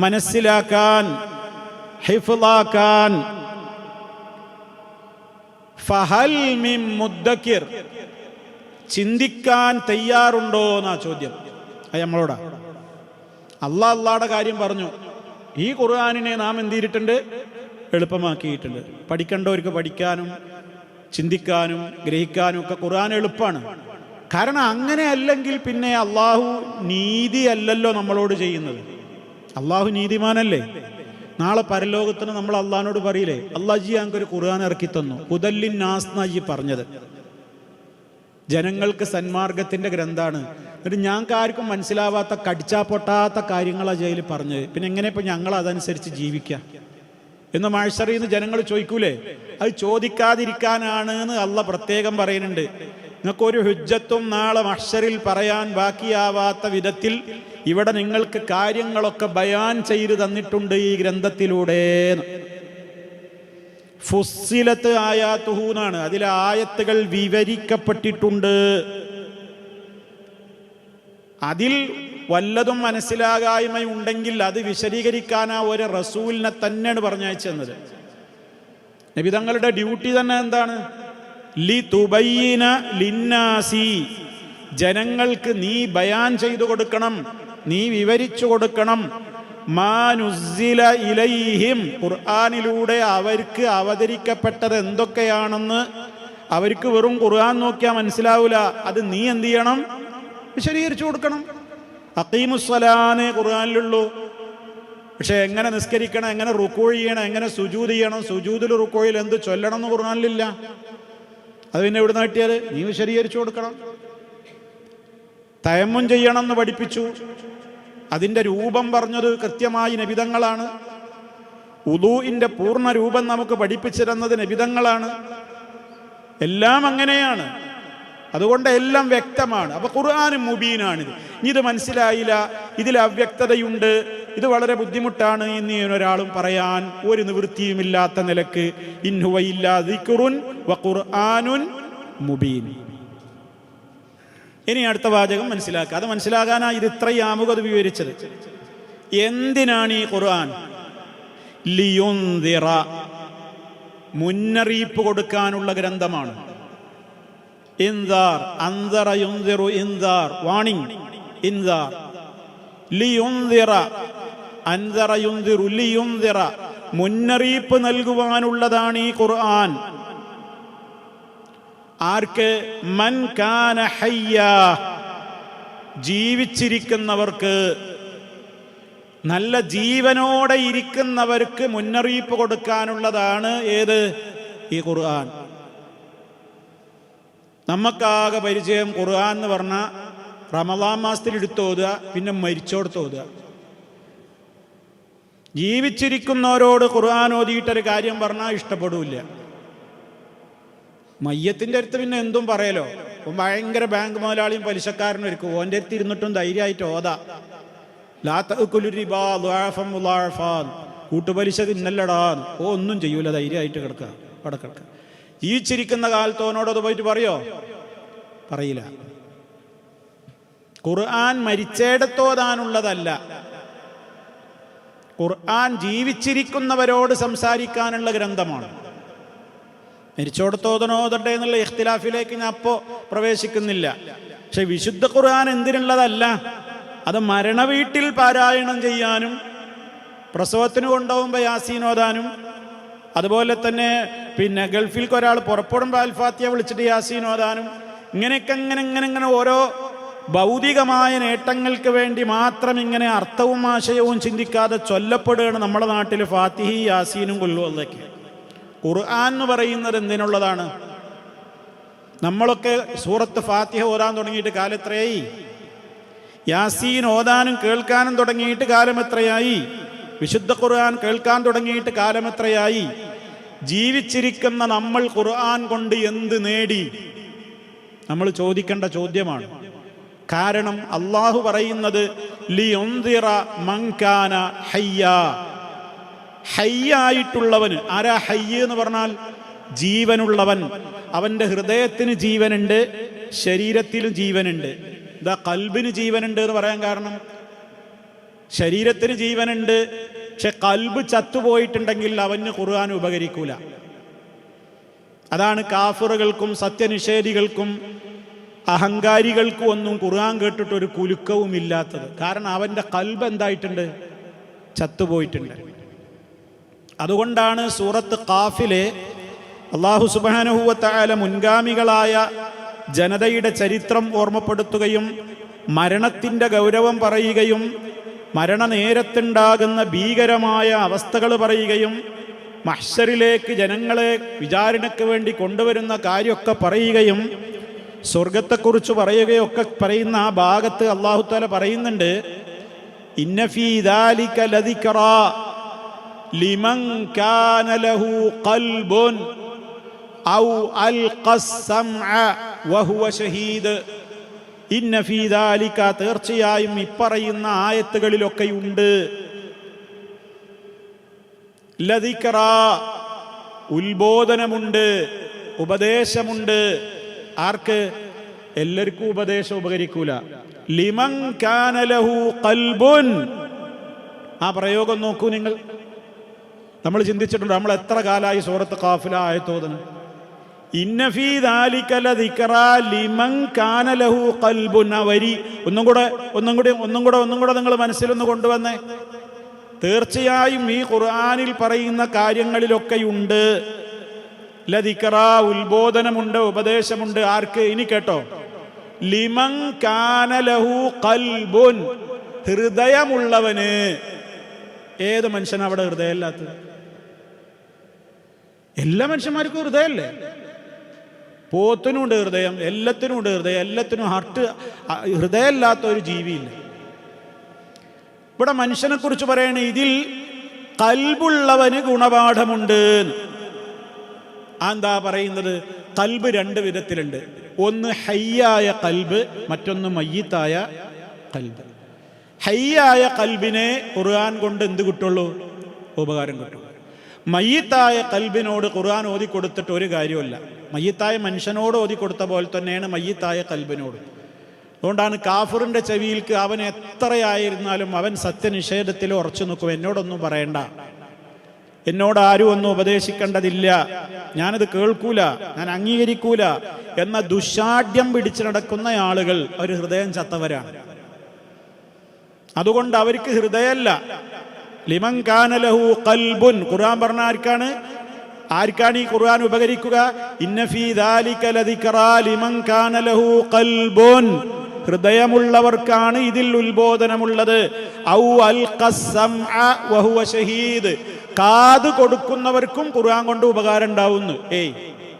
Speaker 1: മനസ്സിലാക്കാൻ, ഹിഫ്ളാക്കാൻ. ഫഹൽ മിൻ മുദ്ദക്കിർ, ചിന്തിക്കാൻ തയ്യാറുണ്ടോ എന്നാ ചോദ്യം. അത് നമ്മളോടാ. അള്ളാഹുടെ കാര്യം പറഞ്ഞു. ഈ ഖുർആനിനെ നാം എന്ത് ചെയ്തിട്ടുണ്ട്? എളുപ്പമാക്കിയിട്ടുണ്ട്. പഠിക്കേണ്ടവർക്ക് പഠിക്കാനും ചിന്തിക്കാനും ഗ്രഹിക്കാനും ഒക്കെ ഖുർആൻ എളുപ്പമാണ്. കാരണം അങ്ങനെ അല്ലെങ്കിൽ പിന്നെ അള്ളാഹു നീതി അല്ലല്ലോ നമ്മളോട് ചെയ്യുന്നത്. അള്ളാഹു നീതിമാനല്ലേ? നാളെ പരലോകത്തിന് നമ്മൾ അള്ളാഹിനോട് പറയില്ലേ, അള്ളാഹി ഞങ്ങൾക്കൊരു ഖുർആൻ ഇറക്കി തന്നു, ഹുദല്ലിൻ നാസ് എന്നായി പറഞ്ഞത്, ജനങ്ങൾക്ക് സന്മാർഗത്തിന്റെ ഗ്രന്ഥാണ്. എന്നിട്ട് ഞങ്ങൾക്ക് ആർക്കും മനസ്സിലാവാത്ത കടിച്ചാ പൊട്ടാത്ത കാര്യങ്ങളാണ് ജയിൽ പറഞ്ഞത്. പിന്നെ എങ്ങനെ ഇപ്പൊ ഞങ്ങൾ അതനുസരിച്ച് ജീവിക്കുക എന്ന് മഹ്ശറിൽ നിന്ന് ജനങ്ങൾ ചോദിക്കൂലേ? അത് ചോദിക്കാതിരിക്കാനാണ് എന്ന് അള്ളാഹ് പ്രത്യേകം പറയുന്നുണ്ട്. നിങ്ങൾക്കൊരു ഹുജ്ജത്തും നാളെ മഹ്ശറിൽ പറയാൻ ബാക്കിയാവാത്ത വിധത്തിൽ ഇവിടെ നിങ്ങൾക്ക് കാര്യങ്ങളൊക്കെ ബയാൻ ചെയ്തു തന്നിട്ടുണ്ട് ഈ ഗ്രന്ഥത്തിലൂടെ. ഫുസ്സിലത്ത് ആയാത്തുഹു എന്നാണ്, അതിലെ ആയത്തുകൾ വിവരിക്കപ്പെട്ടിട്ടുണ്ട്. അതിൽ വല്ലതും മനസ്സിലാകായ്മയുണ്ടെങ്കിൽ അത് വിശദീകരിക്കാനാ ഒരു റസൂലിനെ തന്നെയാണ് പറഞ്ഞയച്ചത്. നബി തങ്ങളുടെ ഡ്യൂട്ടി തന്നെ എന്താണ്? ലി തുബയ്യിന ലിന്നാസി, ജനങ്ങൾക്ക് നീ ബയാൻ ചെയ്തു കൊടുക്കണം, നീ വിവരിച്ചു കൊടുക്കണം. മാനുസ്സില ഇലൈഹിം, ഖുർആനിലൂടെ അവർക്ക് അവതരിക്കപ്പെട്ടത് എന്തൊക്കെയാണെന്ന് അവർക്ക് വെറും ഖുർആൻ നോക്കിയാൽ മനസ്സിലാവൂല. അത് നീ എന്ത് ചെയ്യണം? വിശദീകരിച്ചു കൊടുക്കണം. അഖീമുസ്സലാനെ ഖുർആനിലുള്ളൂ. പക്ഷെ എങ്ങനെ നിസ്കരിക്കണം, എങ്ങനെ റുക്കൂ ചെയ്യണം, എങ്ങനെ സുജൂദ് ചെയ്യണം, സുജൂദിൽ റുക്കോയിൽ എന്ത് ചൊല്ലണം എന്ന് ഖുർആനിലില്ല. അത് പിന്നെ എവിടെ നിന്ന് കിട്ടിയാൽ? നീ വിശദീകരിച്ചു കൊടുക്കണം. തയമ്മും ചെയ്യണം എന്ന് പഠിപ്പിച്ചു, അതിൻ്റെ രൂപം പറഞ്ഞത് കൃത്യമായി നബിതങ്ങളാണ്. ഉളൂഇന്റെ പൂർണ്ണ രൂപം നമുക്ക് പഠിപ്പിച്ചു തന്നത് നബിതങ്ങളാണ്. എല്ലാം അങ്ങനെയാണ്. അതുകൊണ്ട് എല്ലാം വ്യക്തമാണ്. അപ്പൊ ഖുർആൻ മുബീനാണിത്. ഇനി ഇത് മനസ്സിലായില്ല, ഇതിൽ അവ്യക്തതയുണ്ട്, ഇത് വളരെ ബുദ്ധിമുട്ടാണ് എന്ന് ഒരാളും പറയാൻ ഒരു നിവൃത്തിയുമില്ലാത്ത നിലക്ക് ഇൻ ഹുവ ഇല്ലാ ദിക്റുൻ വ ഖുർആനുൻ മുബീൻ. ഇനി അടുത്ത വാചകം മനസ്സിലാക്കുക. അത് മനസ്സിലാകാനാ ഇത് ഇത്രയും ആമുഖത് വിവരിച്ചത്. എന്തിനാണ് ഈ ഖുർആൻ? ലിയുൻദിറ, മുന്നറിയിപ്പ് കൊടുക്കാനുള്ള ഗ്രന്ഥമാണ്. ഇൻദാർ, അൻദറ യുൻദിറു ഇൻദാർ, വാണിംഗ്, ഇൻദാർ. ലിയുൻദിറ, അൻദറ യുൻദിറു ലിയുൻദിറ, മുന്നറിയിപ്പ് നൽകുവാനുള്ളതാണ് ഈ ഖുർആൻ. ആർക്ക്? മൻ കാന ഹയ്യ, ജീവിച്ചിരിക്കുന്നവർക്ക്, നല്ല ജീവനോടെ ഇരിക്കുന്നവർക്ക് മുന്നറിയിപ്പ് കൊടുക്കാനുള്ളതാണ് ഏത്? ഈ ഖുർആൻ. നമുക്കാകെ പരിചയം ഖുർആൻ എന്ന് പറഞ്ഞാൽ റമളാൻ മാസത്തിൽ എടുത്തോതുക, പിന്നെ മരിച്ചോടത്ത് ഓതുക. ജീവിച്ചിരിക്കുന്നവരോട് ഖുർആൻ ഓതിയിട്ടൊരു കാര്യം പറഞ്ഞാൽ ഇഷ്ടപ്പെടില്ല. മയ്യത്തിൻ്റെ അടുത്ത് പിന്നെ എന്തും പറയലോ. ഭയങ്കര ബാങ്ക് മുതലാളിയും പലിശക്കാരനും ഒരുക്കും. ഓൻ്റെ അടുത്ത് ഇരുന്നിട്ടും ധൈര്യമായിട്ട് ഓതാ. ലാ തഅ്കുലു റിബാ ളുഅഫൻ മുളഅഫാൻ, കൂട്ടുപലിശ തിന്നല്ലടാന്ന്. ഒന്നും ചെയ്യൂല, ധൈര്യമായിട്ട് കിടക്കുക, അവിടെ കിടക്കുക. ജീവിച്ചിരിക്കുന്ന കാലത്തോനോട് അത് പോയിട്ട് പറയോ? പറയില്ല. ഖുർആൻ മരിച്ചേടത്തോതാനുള്ളതല്ല, ഖുർആൻ ജീവിച്ചിരിക്കുന്നവരോട് സംസാരിക്കാനുള്ള ഗ്രന്ഥമാണ്. മരിച്ചോടത്തോതനോതട്ടെ എന്നുള്ള ഇഖ്തിലാഫിലേക്ക് ഞാൻ അപ്പോൾ പ്രവേശിക്കുന്നില്ല. പക്ഷെ വിശുദ്ധ ഖുർആൻ എന്തിനുള്ളതല്ല? അത് മരണവീട്ടിൽ പാരായണം ചെയ്യാനും, പ്രസവത്തിന് കൊണ്ടുപോകുമ്പോൾ യാസീൻ ഓതാനും, അതുപോലെ തന്നെ ഗൾഫിൽക്ക് ഒരാൾ പുറപ്പെടുമ്പോൾ അൽഫാത്തിയ വിളിച്ചിട്ട് യാസീൻ ഓതാനും, ഇങ്ങനെ ഓരോ ഭൗതികമായ നേട്ടങ്ങൾക്ക് വേണ്ടി മാത്രം ഇങ്ങനെ അർത്ഥവും ആശയവും ചിന്തിക്കാതെ ചൊല്ലപ്പെടുകയാണ് നമ്മുടെ നാട്ടിൽ ഫാത്തിഹി യാസീനും കൊല്ലുവതൊക്കെ. ഖുർആൻ എന്ന് പറയുന്നത് എന്തിനുള്ളതാണ്? നമ്മളൊക്കെ സൂറത്ത് ഫാത്തിഹ ഓതാൻ തുടങ്ങിയിട്ട് കാലം എത്രയായി? യാസീൻ ഓതാനും കേൾക്കാനും തുടങ്ങിയിട്ട് കാലം എത്രയായി? വിശുദ്ധ ഖുർആൻ കേൾക്കാൻ തുടങ്ങിയിട്ട് കാലം എത്രയായി? ജീവിച്ചിരിക്കുന്ന നമ്മൾ ഖുർആൻ കൊണ്ട് എന്ത് നേടി? നമ്മൾ ചോദിക്കേണ്ട ചോദ്യമാണ്. കാരണം അള്ളാഹു പറയുന്നത് ലിയുൻദിറ മൻ കാന ഹയ്യാ, ഹയ്യായിട്ടുള്ളവന്. ആരാ ഹയ്യ് എന്ന് പറഞ്ഞാൽ? ജീവനുള്ളവൻ. അവൻ്റെ ഹൃദയത്തിന് ജീവനുണ്ട്, ശരീരത്തിലും ജീവനുണ്ട്. ഇതാ കൽബിന് ജീവനുണ്ട് എന്ന് പറയാൻ കാരണം, ശരീരത്തിന് ജീവനുണ്ട്, പക്ഷെ കൽബ് ചത്തുപോയിട്ടുണ്ടെങ്കിൽ അവന് ഖുർആൻ ഉപകരിക്കൂല. അതാണ് കാഫിറുകൾക്കും സത്യനിഷേധികൾക്കും അഹങ്കാരികൾക്കും ഒന്നും ഖുർആൻ കേട്ടിട്ടൊരു കുലുക്കവും ഇല്ലാത്തത്. കാരണം അവൻ്റെ കൽബ് എന്തായിട്ടുണ്ട്? ചത്തുപോയിട്ടുണ്ട്. അതുകൊണ്ടാണ് സൂറത്ത് ഖാഫിലെ അല്ലാഹു സുബ്ഹാനഹു വ തആല മുൻഗാമികളായ ജനതയുടെ ചരിത്രം ഓർമ്മപ്പെടുത്തുകയും മരണത്തിൻ്റെ ഗൗരവം പറയുകയും മരണനേരത്തുണ്ടാകുന്ന ഭീകരമായ അവസ്ഥകൾ പറയുകയും മഹ്ശറിലേക്ക് ജനങ്ങളെ വിചാരണയ്ക്ക് വേണ്ടി കൊണ്ടുവരുന്ന കാര്യമൊക്കെ പറയുകയും സ്വർഗത്തെക്കുറിച്ച് പറയുകയൊക്കെ പറയുന്ന ആ ഭാഗത്ത് അല്ലാഹു തആല പറയുന്നുണ്ട്, ഇന്ന ഫീ ദാലിക ലദിക്റാ ലിമൻ കാന ലഹു ഖൽബുൻ ഔ അൽഖസ്സംഅ വഹുവ ഷഹീദ്. ഇന്ന ഫീ ദാലിക, തീർച്ചയായും ഇപ്പറയുന്ന ആയത്തുകളിലൊക്കെയുണ്ട്, ലദിക്റാ, ഉത്ബോധനമുണ്ട്, ഉപദേശമുണ്ട്. ആർക്ക്? എല്ലാവർക്കും ഉപദേശം ഉപകരിക്കൂല. ലിമൻ കാന ലഹു ഖൽബുൻ. ആ പ്രയോഗം നോക്കൂ നിങ്ങൾ. നമ്മൾ ചിന്തിച്ചിട്ടുണ്ട്, നമ്മൾ എത്ര കാലമായി സൂറത്ത് ഖാഫില ആയത്തോതുന്നു? ഇന്ന ഫീ ദാലിക ലദിക്റാ ലിമൻ കാന ലഹു ഖൽബുൻ. ആ വരി ഒന്നും കൂടെ നിങ്ങൾ മനസ്സിലൊന്ന് കൊണ്ടുവന്നേ. തീർച്ചയായും ഈ ഖുർആനിൽ പറയുന്ന കാര്യങ്ങളിലൊക്കെയുണ്ട് ലദിക്റാ, ഉത്ബോധനമുണ്ട്, ഉപദേശമുണ്ട്. ആർക്ക്? ഇനി കേട്ടോ, ലിമൻ കാന ലഹു ഖൽബുൻ, ഹൃദയമുള്ളവന്. ഏത് മനുഷ്യനാണ് അവിടെ ഹൃദയമില്ലാത്തത്? എല്ലാ മനുഷ്യന്മാർക്കും ഹൃദയമല്ലേ? പോത്തിനും ഉണ്ട് ഹൃദയം, എല്ലാത്തിനും ഉണ്ട് ഹൃദയം, എല്ലാത്തിനും ഹൃദയമില്ലാത്ത ഒരു ജീവിയില്ല. ഇവിടെ മനുഷ്യനെ കുറിച്ച് പറയണ ഇതിൽ കൽബുള്ളവന് ഗുണപാഠമുണ്ട്. എന്താ പറയുന്നത്? കൽബ് രണ്ട് വിധത്തിലുണ്ട്. ഒന്ന് ഹയ്യായ കൽബ്, മറ്റൊന്ന് മയ്യിത്തായ കൽബ്. ഹയ്യായ കൽബിനെ ഖുർആൻ കൊണ്ട് എന്ത് കിട്ടുള്ളൂ? ഉപകാരം കിട്ടും. മയ്യിത്തായ കൽബിനോട് ഖുർആൻ ഓതി കൊടുത്തിട്ട് ഒരു കാര്യമല്ല. മയ്യിത്തായ മനുഷ്യനോട് ഓതി കൊടുത്ത പോലെ തന്നെയാണ് മയ്യിത്തായ കൽബിനോട്. അതുകൊണ്ടാണ് കാഫിറിന്റെ ചെവിയിൽക്ക് അവൻ എത്രയായിരുന്നാലും അവൻ സത്യനിഷേധത്തിൽ ഉറച്ചു നിൽക്കും. എന്നോടൊന്നും പറയണ്ട, എന്നോട് ആരും ഒന്നും ഉപദേശിക്കേണ്ടതില്ല, ഞാനത് കേൾക്കൂല, ഞാൻ അംഗീകരിക്കൂല എന്ന ദുശാഠ്യം പിടിച്ചു നടക്കുന്ന ആളുകൾ അവർ ഹൃദയം ചത്തവരാണ്. അതുകൊണ്ട് അവർക്ക് ഹൃദയമല്ല. ലിമൻ കാന ലഹു ഖൽബുൻ. ഖുർആൻ പറഞ്ഞ ആർക്കാണ് ഈ ഖുർആൻ ഉപകരിക്കുക? ഇന്ന ഫീ ദാലിക ലദിക്റാ ലിമൻ കാന ലഹു ഖൽബുൻ. ഹൃദയമുള്ളവർക്കാണ് ഇതിൽ ഉത്ബോധനമുള്ളത്. ഔ അൽഖസ്സംഅ വഹുവ ഷഹീദ്. കാത് കൊടുക്കുന്നവർക്കും ഖുർആൻ കൊണ്ട് ഉപകാരം ഉണ്ടാവുന്നു.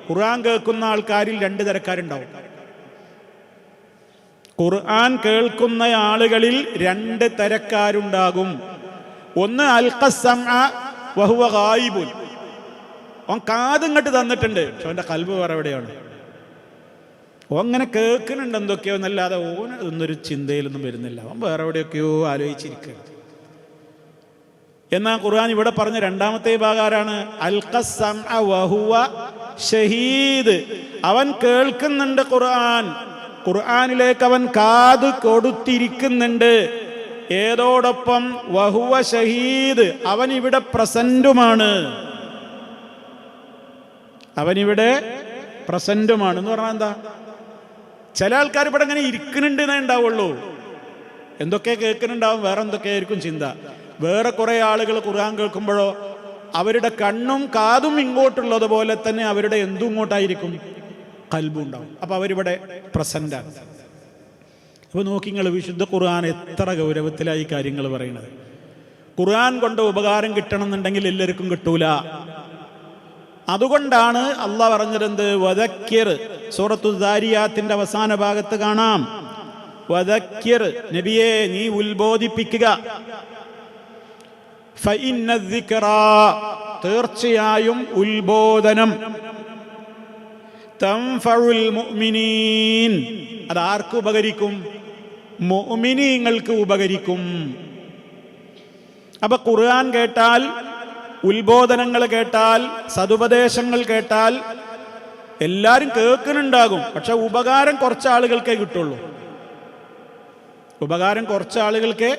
Speaker 1: ഖുർആൻ കേൾക്കുന്ന ആൾക്കാരിൽ രണ്ട് തരക്കാരുണ്ടാവും. ഖുർആൻ കേൾക്കുന്ന ആളുകളിൽ രണ്ട് തരക്കാരുണ്ടാകും. ഒന്ന് അൽഖസ്സംഅ വഹുവ ഗായിബുൻ, ഓൻ കാതിങ്ങട്ട് തന്നിട്ടുണ്ട്, പക്ഷെ അവൻ്റെ ഖൽബ് വേറെ എവിടെയാണ്. ഓൻ അങ്ങനെ കേൾക്കുന്നുണ്ട് എന്തൊക്കെയോ എന്നല്ലാതെ ഓൻ ഒന്നൊരു ചിന്തയിലൊന്നും വരുന്നില്ല, അവൻ വേറെ എവിടെയൊക്കെയോ ആലോചിച്ചിരിക്കുക. എന്നാൽ ഖുർആൻ ഇവിടെ പറഞ്ഞ രണ്ടാമത്തെ ഭാഗാരാണ്? അൽഖസ്സംഅ വഹുവ ഷഹീദ്. അവൻ കേൾക്കുന്നുണ്ട് ഖുർആനിലേക്ക് അവൻ കാത് കൊടുത്തിരിക്കുന്നുണ്ട്. ഏതോടൊപ്പം വഹുവ ഷഹീദ്, അവൻ ഇവിടെ പ്രസന്റുമാണ്. അവനിവിടെ പ്രസന്റുമാണ് എന്ന് പറഞ്ഞാൽ എന്താ? ചില ആൾക്കാർ ഇവിടെ ഇങ്ങനെ ഇരിക്കുന്നുണ്ട് എന്നേ ഉണ്ടാവുള്ളൂ, എന്തൊക്കെ കേൾക്കുന്നുണ്ടാവും, വേറെ എന്തൊക്കെയായിരിക്കും ചിന്ത. വേറെ കുറെ ആളുകൾ ഖുർആൻ കേൾക്കുമ്പോഴോ അവരുടെ കണ്ണും കാതും ഇങ്ങോട്ടുള്ളത് പോലെ തന്നെ അവരുടെ എന്തും ഇങ്ങോട്ടായിരിക്കും, ഖൽബും ഉണ്ടാവും. അപ്പൊ അവരിവിടെ പ്രസന്റാണ്. അപ്പൊ നോക്കി നിങ്ങൾ, വിശുദ്ധ ഖുർആൻ എത്ര ഗൗരവത്തിലായി കാര്യങ്ങൾ പറയുന്നത്. ഖുർആൻ കൊണ്ട് ഉപകാരം കിട്ടണം എന്നുണ്ടെങ്കിൽ എല്ലാവർക്കും കിട്ടൂല. അതുകൊണ്ടാണ് അള്ളാഹ് പറഞ്ഞിരുന്നത് വദക്കിർ. സൂറത്തു ദാരിയാത്തിന്റെ അവസാന ഭാഗത്ത് കാണാം, വദക്കിർ, നബിയെ നീ ഉത്ബോധിപ്പിക്കുക. ഫഇന്ന ദിക്റ, തീർച്ചയായും ഉത്ബോധനം, തൻഫഉൽ മുഅ്മിനീൻ, അത് ആർക്ക് ഉപകരിക്കും? മുഅ്മിനീങ്ങൾക്ക് ഉപകരിക്കും. അപ്പൊ ഖുർആൻ കേട്ടാൽ, ഉത്ബോധനങ്ങൾ കേട്ടാൽ, സതുപദേശങ്ങൾ കേട്ടാൽ എല്ലാവരും കേൾക്കുന്നുണ്ടാകും, പക്ഷെ ഉപകാരം കുറച്ച് ആളുകൾക്കേ കിട്ടുള്ളൂ. ഉപകാരം കുറച്ച് ആളുകൾക്കേ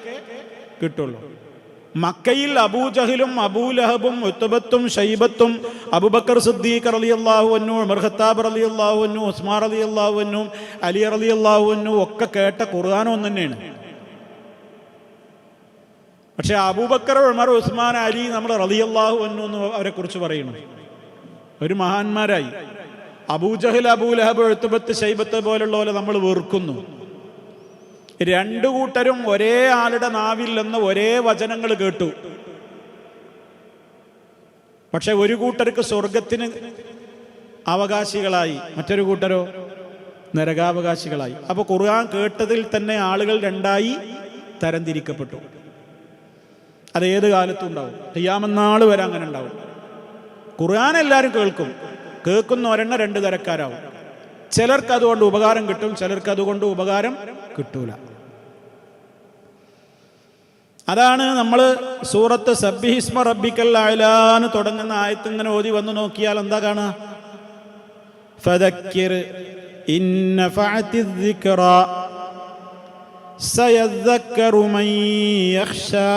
Speaker 1: കിട്ടുള്ളൂ. മക്കയിൽ അബൂജഹലും അബൂലഹബും ഉത്ബത്തും ഷൈബത്തും അബൂബക്കർ സിദ്ദീഖ് റളിയല്ലാഹു അൻഹു, ഉമർ ഖത്താബ് റളിയല്ലാഹു അൻഹു, ഉസ്മാൻ റളിയല്ലാഹു അൻഹു, അലി റളിയല്ലാഹു അൻഹു ഒക്കെ കേട്ട ഖുർആൻ ഒന്ന് തന്നെയാണ്. പക്ഷെ അബൂബക്കർ, ഉമർ, ഉസ്മാൻ, അലി നമ്മൾ റളിയല്ലാഹു അൻഹു എന്ന് അവരെ കുറിച്ച് പറയുന്നു, ഒരു മഹാന്മാരായി. അബൂജഹൽ, അബൂലഹബ്, ഉത്ബത്ത്, ഷൈബത്ത് പോലുള്ള പോലെ നമ്മൾ വെറുക്കുന്നു. രണ്ടു കൂട്ടരും ഒരേ ആളുടെ നാവിൽ നിന്ന് ഒരേ വചനങ്ങൾ കേട്ടു. പക്ഷെ ഒരു കൂട്ടർക്ക് സ്വർഗത്തിന് അവകാശികളായി, മറ്റൊരു കൂട്ടരോ നരകാവകാശികളായി. അപ്പൊ ഖുർആൻ കേട്ടതിൽ തന്നെ ആളുകൾ രണ്ടായി തരംതിരിക്കപ്പെട്ടു. അത് ഏത് കാലത്തും ഉണ്ടാവും, ഖിയാമത്ത് നാൾ വരെ അങ്ങനെ ഉണ്ടാവും. ഖുർആൻ എല്ലാവരും കേൾക്കും, കേൾക്കുന്ന ഒരെണ്ണം രണ്ട് തരക്കാരാവും. ചിലർക്ക് അതുകൊണ്ട് ഉപകാരം കിട്ടും, ചിലർക്ക് അതുകൊണ്ട് ഉപകാരം കിട്ടൂല. അതാണ് നമ്മൾ സൂറത്ത് സബ്ബിഹിസ്മ റബ്ബിക്കൽ അഅ്ലാന്ന് തുടങ്ങുന്ന ആയത്ത് ഇങ്ങനെ ഓതി വന്നു നോക്കിയാൽ എന്താ കാണുക? ഫദക്കിർ ഇൻ നഫഅതിദ് ദിക്റ സയദ്ദക്കറു മൻ യഖ്ശാ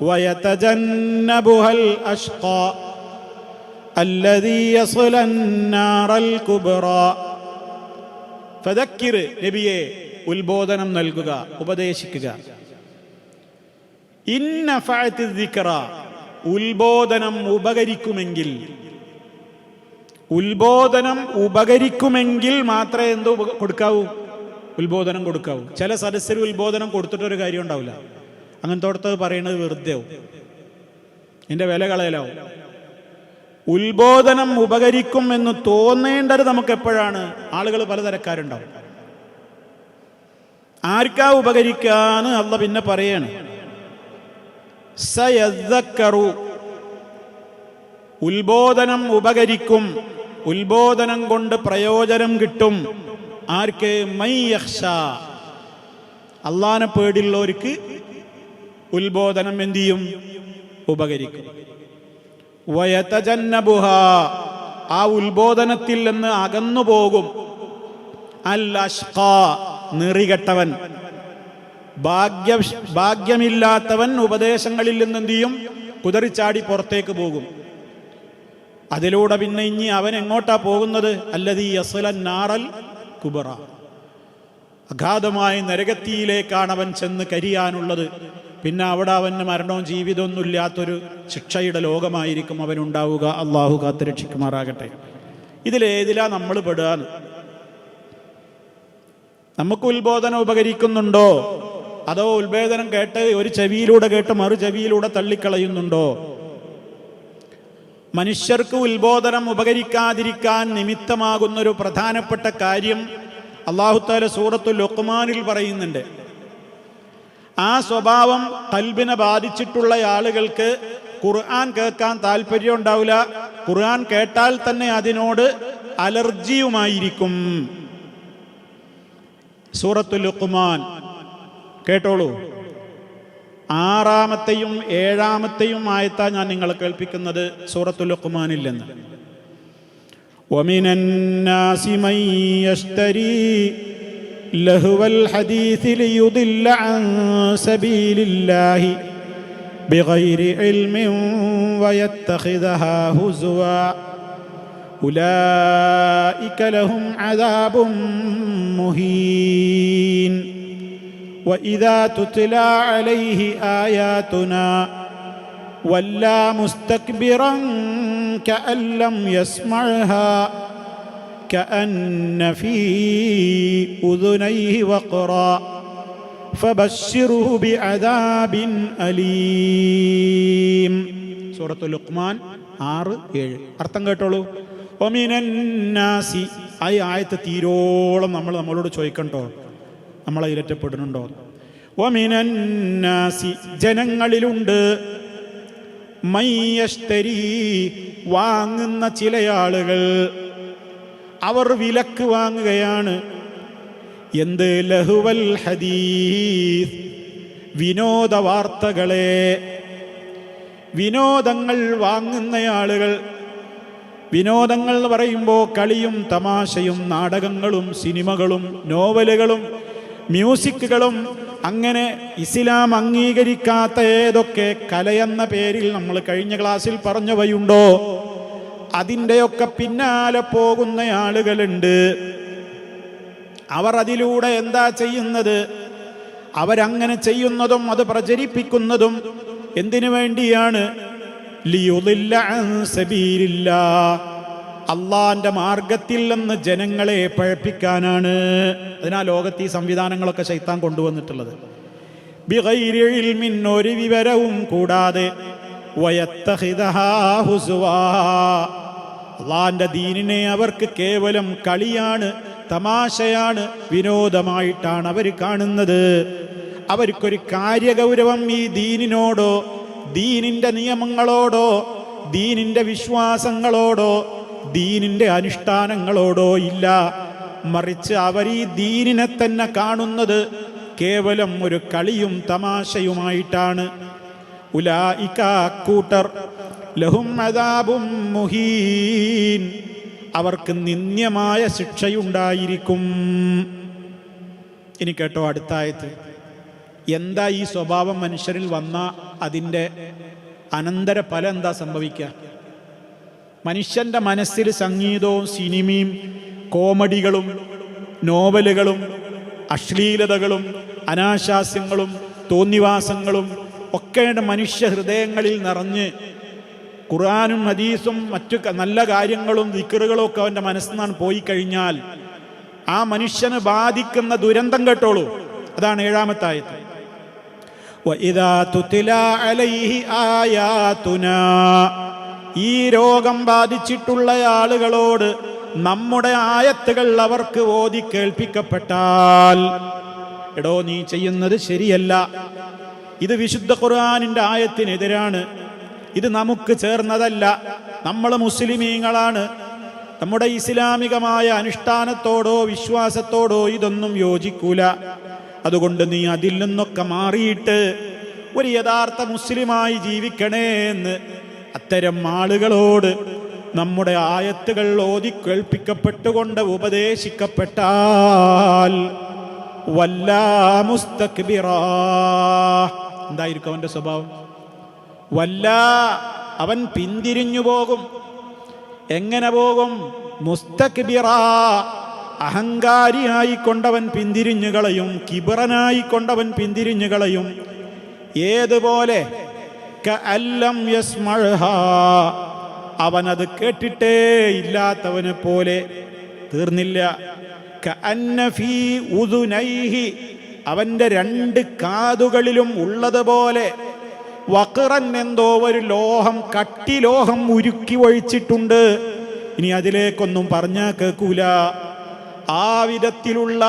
Speaker 1: വയതജന്നബുഹൽ അഷ്ഖാ അല്ലദീ യസ്ലൻ നാറൽ കുബ്റാ. ഫദക്കിർ, നബിയെ ഉത്ബോധനം നൽകുക, ഉപദേശിക്കുക. ഇൻ നഫഅതിദ് ദിക്റ, ഉത്ബോധനം ഉപകരിക്കുമെങ്കിൽ, ഉത്ബോധനം ഉപകരിക്കുമെങ്കിൽ മാത്രമേ എന്തോ കൊടുക്കാവൂ, ഉത്ബോധനം കൊടുക്കാവൂ. ചില സദസ്യർ ഉത്ബോധനം കൊടുത്തിട്ടൊരു കാര്യം ഉണ്ടാവില്ല, അങ്ങനത്തോടത്ത് പറയുന്നത് വെറുതെ ആവും, എൻ്റെ വില കളയലാവും. ഉത്ബോധനം ഉപകരിക്കും എന്ന് തോന്നേണ്ടത് നമുക്ക് എപ്പോഴാണ്? ആളുകൾ പലതരക്കാരുണ്ടാവും. ആർക്കാ ഉപകരിക്കാന്ന് അള്ളാഹ് പിന്നെ പറയാണ്, സയദ്ദക്കറു, ഉത്ബോധനം ഉപകരിക്കും, ഉത്ബോധനം കൊണ്ട് പ്രയോജനം കിട്ടും. ആർക്ക്? മൻ യഖ്ശാ, അള്ളാഹനെ പേടിയുള്ളവർക്ക് ഉത്ബോധനം എന്ത് ചെയ്യും? ഉപകരിക്കും. വയതജന്നബുഹാ, ആ ഉത്ബോധനത്തിൽ നിന്ന് അകന്നു പോകും. അൽ അഷ്ഖാ, നെറികെട്ടവൻ, ഭാഗ്യമില്ലാത്തവൻ ഉപദേശങ്ങളിൽ നിന്ന് എന്ത് ചെയ്യും? കുതറിച്ചാടി പുറത്തേക്ക് പോകും. അതിലൂടെ പിന്നെ ഇനി അവൻ എങ്ങോട്ടാ പോകുന്നത്? അല്ലദീ യസ്ലൻ നാറൽ കുബ്റ, അഗാധമായ നരകത്തിയിലേക്കാണ് അവൻ ചെന്ന് കരിയാനുള്ളത്. പിന്നെ അവിടെ അവന് മരണവും ജീവിതമൊന്നും ഇല്ലാത്തൊരു ശിക്ഷയുടെ ലോകമായിരിക്കും അവനുണ്ടാവുക. അള്ളാഹു കാത്തുരക്ഷിക്കുമാറാകട്ടെ. ഇതിലേതിലാ നമ്മൾ പെടുകയെന്ന്? നമുക്ക് ഉത്ബോധനം ഉപകരിക്കുന്നുണ്ടോ? അതോ ഉത്ബോധനം കേട്ട് ഒരു ചെവിയിലൂടെ കേട്ട് മറു ചെവിയിലൂടെ തള്ളിക്കളയുന്നുണ്ടോ? മനുഷ്യർക്ക് ഉത്ബോധനം ഉപകരിക്കാതിരിക്കാൻ നിമിത്തമാകുന്നൊരു പ്രധാനപ്പെട്ട കാര്യം അല്ലാഹു തആല സൂറത്തുൽ ലുഖ്മാനിൽ പറയുന്നുണ്ട്. ആ സ്വഭാവം ഖൽബിനെ ബാധിച്ചിട്ടുള്ള ആളുകൾക്ക് ഖുർആൻ കേൾക്കാൻ താല്പര്യം ഉണ്ടാവില്ല. ഖുർആൻ കേട്ടാൽ തന്നെ അതിനോട് അലർജിയുമായിരിക്കും. സൂറത്തുൽ ലുഖ്മാൻ കേട്ടോളൂ. 6-ാമത്തെയും 7-ാമത്തെയും ആയത്താ ഞാൻ നിങ്ങളെ കേൾപ്പിക്കുന്നത് സൂറത്തുൽ ലുഖ്മാനിൽ നിന്ന്. വമിനൻ നാസി മൻ യശ്തരി ലഹ്വൽ ഹദീസ് ലിയുദില്ല അൻ സബീലില്ലാഹി ബിഗൈരി ഇൽമിൻ വയത്തഖിദഹാ ഹുസ്വാ ഉലൈക ലഹും അദാബും മുഹീൻ വഇദാ തുത്ലാ അലൈഹി ആയാതുനാ വല്ലാ മുസ്തക്ബിറൻ കഅൻ ലം യസ്മഅഹാ കഅന്ന ഫീ ഉദുനൈഹി വഖറാ ഫബശ്ശിർഹു ബിഅദാബിൻ അലീം. സൂറത്തുൽ ലുഖ്മാൻ 6-7. അർത്ഥം കേട്ടോളൂ. വമിനൻ നാസി, ഈ ആയത്ത് തീരോളം നമ്മളോട് ചോദിക്കണ്ടോ, നമ്മളെ ഇരറ്റപ്പെടുന്നുണ്ടോ? വമിനൻ നാസി, ജനങ്ങളിലുണ്ട്, മൻ യശ്തരി, വാങ്ങുന്ന ചില ആളുകൾ, അവർ വിലക്ക് വാങ്ങുകയാണ്. എന്ത്? ലഹുവൽ ഹദീസ്, വിനോദ വാർത്തകളെ, വിനോദങ്ങൾ വാങ്ങുന്ന ആളുകൾ. വിനോദങ്ങൾ എന്ന് പറയുമ്പോൾ കളിയും തമാശയും നാടകങ്ങളും സിനിമകളും നോവലുകളും മ്യൂസിക്കുകളും, അങ്ങനെ ഇസ്ലാം അംഗീകരിക്കാത്ത ഏതൊക്കെ കലയെന്ന പേരിൽ നമ്മൾ കഴിഞ്ഞ ക്ലാസ്സിൽ പറഞ്ഞവയുണ്ടോ അതിൻ്റെയൊക്കെ പിന്നാലെ പോകുന്ന ആളുകളുണ്ട്. അവർ അതിലൂടെ എന്താ ചെയ്യുന്നത്? അവരങ്ങനെ ചെയ്യുന്നതും അത് പ്രചരിപ്പിക്കുന്നതും എന്തിനു വേണ്ടിയാണ്? ലിയുദില്ല അൻ സബീലില്ലാഹ്, അള്ളാന്റെ മാർഗത്തിൽ നിന്ന് ജനങ്ങളെ പഴപ്പിക്കാനാണ്. അതിനാ ലോകത്ത് ഈ സംവിധാനങ്ങളൊക്കെ ശൈത്താൻ കൊണ്ടുവന്നിട്ടുള്ളത്. ബിഗൈരി ഇൽമിൻ, ഒരു വിവരവും കൂടാതെ, വയത്തഖിദഹാ ഹുസ്വാ, അള്ളാന്റെ ദീനിനെ അവർക്ക് കേവലം കളിയാണ്, തമാശയാണ്, വിനോദമായിട്ടാണ് അവർ കാണുന്നത്. അവർക്കൊരു കാര്യഗൗരവം ഈ ദീനിനോടോ ദീനിന്റെ നിയമങ്ങളോടോ ദീനിന്റെ വിശ്വാസങ്ങളോടോ ദീനിന്റെ അനുഷ്ഠാനങ്ങളോടോ ഇല്ല. മറിച്ച് അവർ ഈ ദീനിനെ തന്നെ കാണുന്നത് കേവലം ഒരു കളിയും തമാശയുമായിട്ടാണ്. ഉലൈക, കൂട്ടർ, ലഹും അദാബും മുഹീൻ, അവർക്ക് നിന്ദ്യമായ ശിക്ഷയുണ്ടായിരിക്കും. ഇനി കേട്ടോ അടുത്ത ആയത്ത്. എന്താ ഈ സ്വഭാവം മനുഷ്യരിൽ വന്ന അതിൻ്റെ അനന്തര ഫലം എന്താ സംഭവിക്കുക? മനുഷ്യൻ്റെ മനസ്സിൽ സംഗീതവും സിനിമയും കോമഡികളും നോവലുകളും അശ്ലീലതകളും അനാശാസ്യങ്ങളും തോന്നിവാസങ്ങളും ഒക്കെ മനുഷ്യ ഹൃദയങ്ങളിൽ നിറഞ്ഞ് ഖുർആനും ഹദീസും മറ്റു നല്ല കാര്യങ്ങളും ദിക്റുകളും ഒക്കെ അവൻ്റെ മനസ്സിൽ നിന്നാണ് പോയി കഴിഞ്ഞാൽ ആ മനുഷ്യന് ബാധിക്കുന്ന ദുരന്തം കേട്ടോളൂ. അതാണ് 7-ാമത്തെ ആയത്ത്. വഇദാ തുത്ലാ അലൈഹി ആയാതുനാ, ഈ രോഗം ബാധിച്ചിട്ടുള്ള ആളുകളോട് നമ്മുടെ ആയത്തുകൾ അവർക്ക് ഓതി കേൾപ്പിക്കപ്പെട്ടാൽ, എടോ നീ ചെയ്യുന്നത് ശരിയല്ല, ഇത് വിശുദ്ധ ഖുർആനിന്റെ ആയത്തിനെതിരാണ്, ഇത് നമുക്ക് ചേർന്നതല്ല, നമ്മൾ മുസ്ലിമീങ്ങളാണ്, നമ്മുടെ ഇസ്ലാമികമായ അനുഷ്ഠാനത്തോടോ വിശ്വാസത്തോടോ ഇതൊന്നും യോജിക്കൂല, അതുകൊണ്ട് നീ അതിൽ നിന്നൊക്കെ മാറിയിട്ട് ഒരു യഥാർത്ഥ മുസ്ലിമായി ജീവിക്കണേ എന്ന് അത്തരം ആളുകളോട് നമ്മുടെ ആയത്തുകൾ ഓതി കേൾപ്പിക്കപ്പെട്ടുകൊണ്ട് ഉപദേശിക്കപ്പെട്ടാൽ വല്ലാ മുസ്തക്ബിറാ, എന്തായിരിക്കും അവന്റെ സ്വഭാവം? വല്ലാ, അവൻ പിന്തിരിഞ്ഞു പോകും. എങ്ങനെ പോകും? മുസ്തക്ബിറാ, അഹങ്കാരിയായിക്കൊണ്ടവൻ പിന്തിരിഞ്ഞു കളയും, കിബറനായിക്കൊണ്ടവൻ പിന്തിരിഞ്ഞു കളയും. ഏതുപോലെ? കഅല്ലം യസ്മഅഹാ, അവനത് കേട്ടിട്ടേ ഇല്ലാത്തവനെ പോലെ. തീർന്നില്ല. കഅന്ന ഫീ ഉദുനൈഹി, അവന്റെ 2 കാതുകളിലും ഉള്ളതുപോലെ വഖറൻ, എന്തോ ഒരു ലോഹം, കട്ടിലോഹം ഉരുക്കി ഒഴിച്ചിട്ടുണ്ട്. ഇനി അതിലേക്കൊന്നും പറഞ്ഞാൽ കേൾക്കൂല. ആ വിധത്തിലുള്ള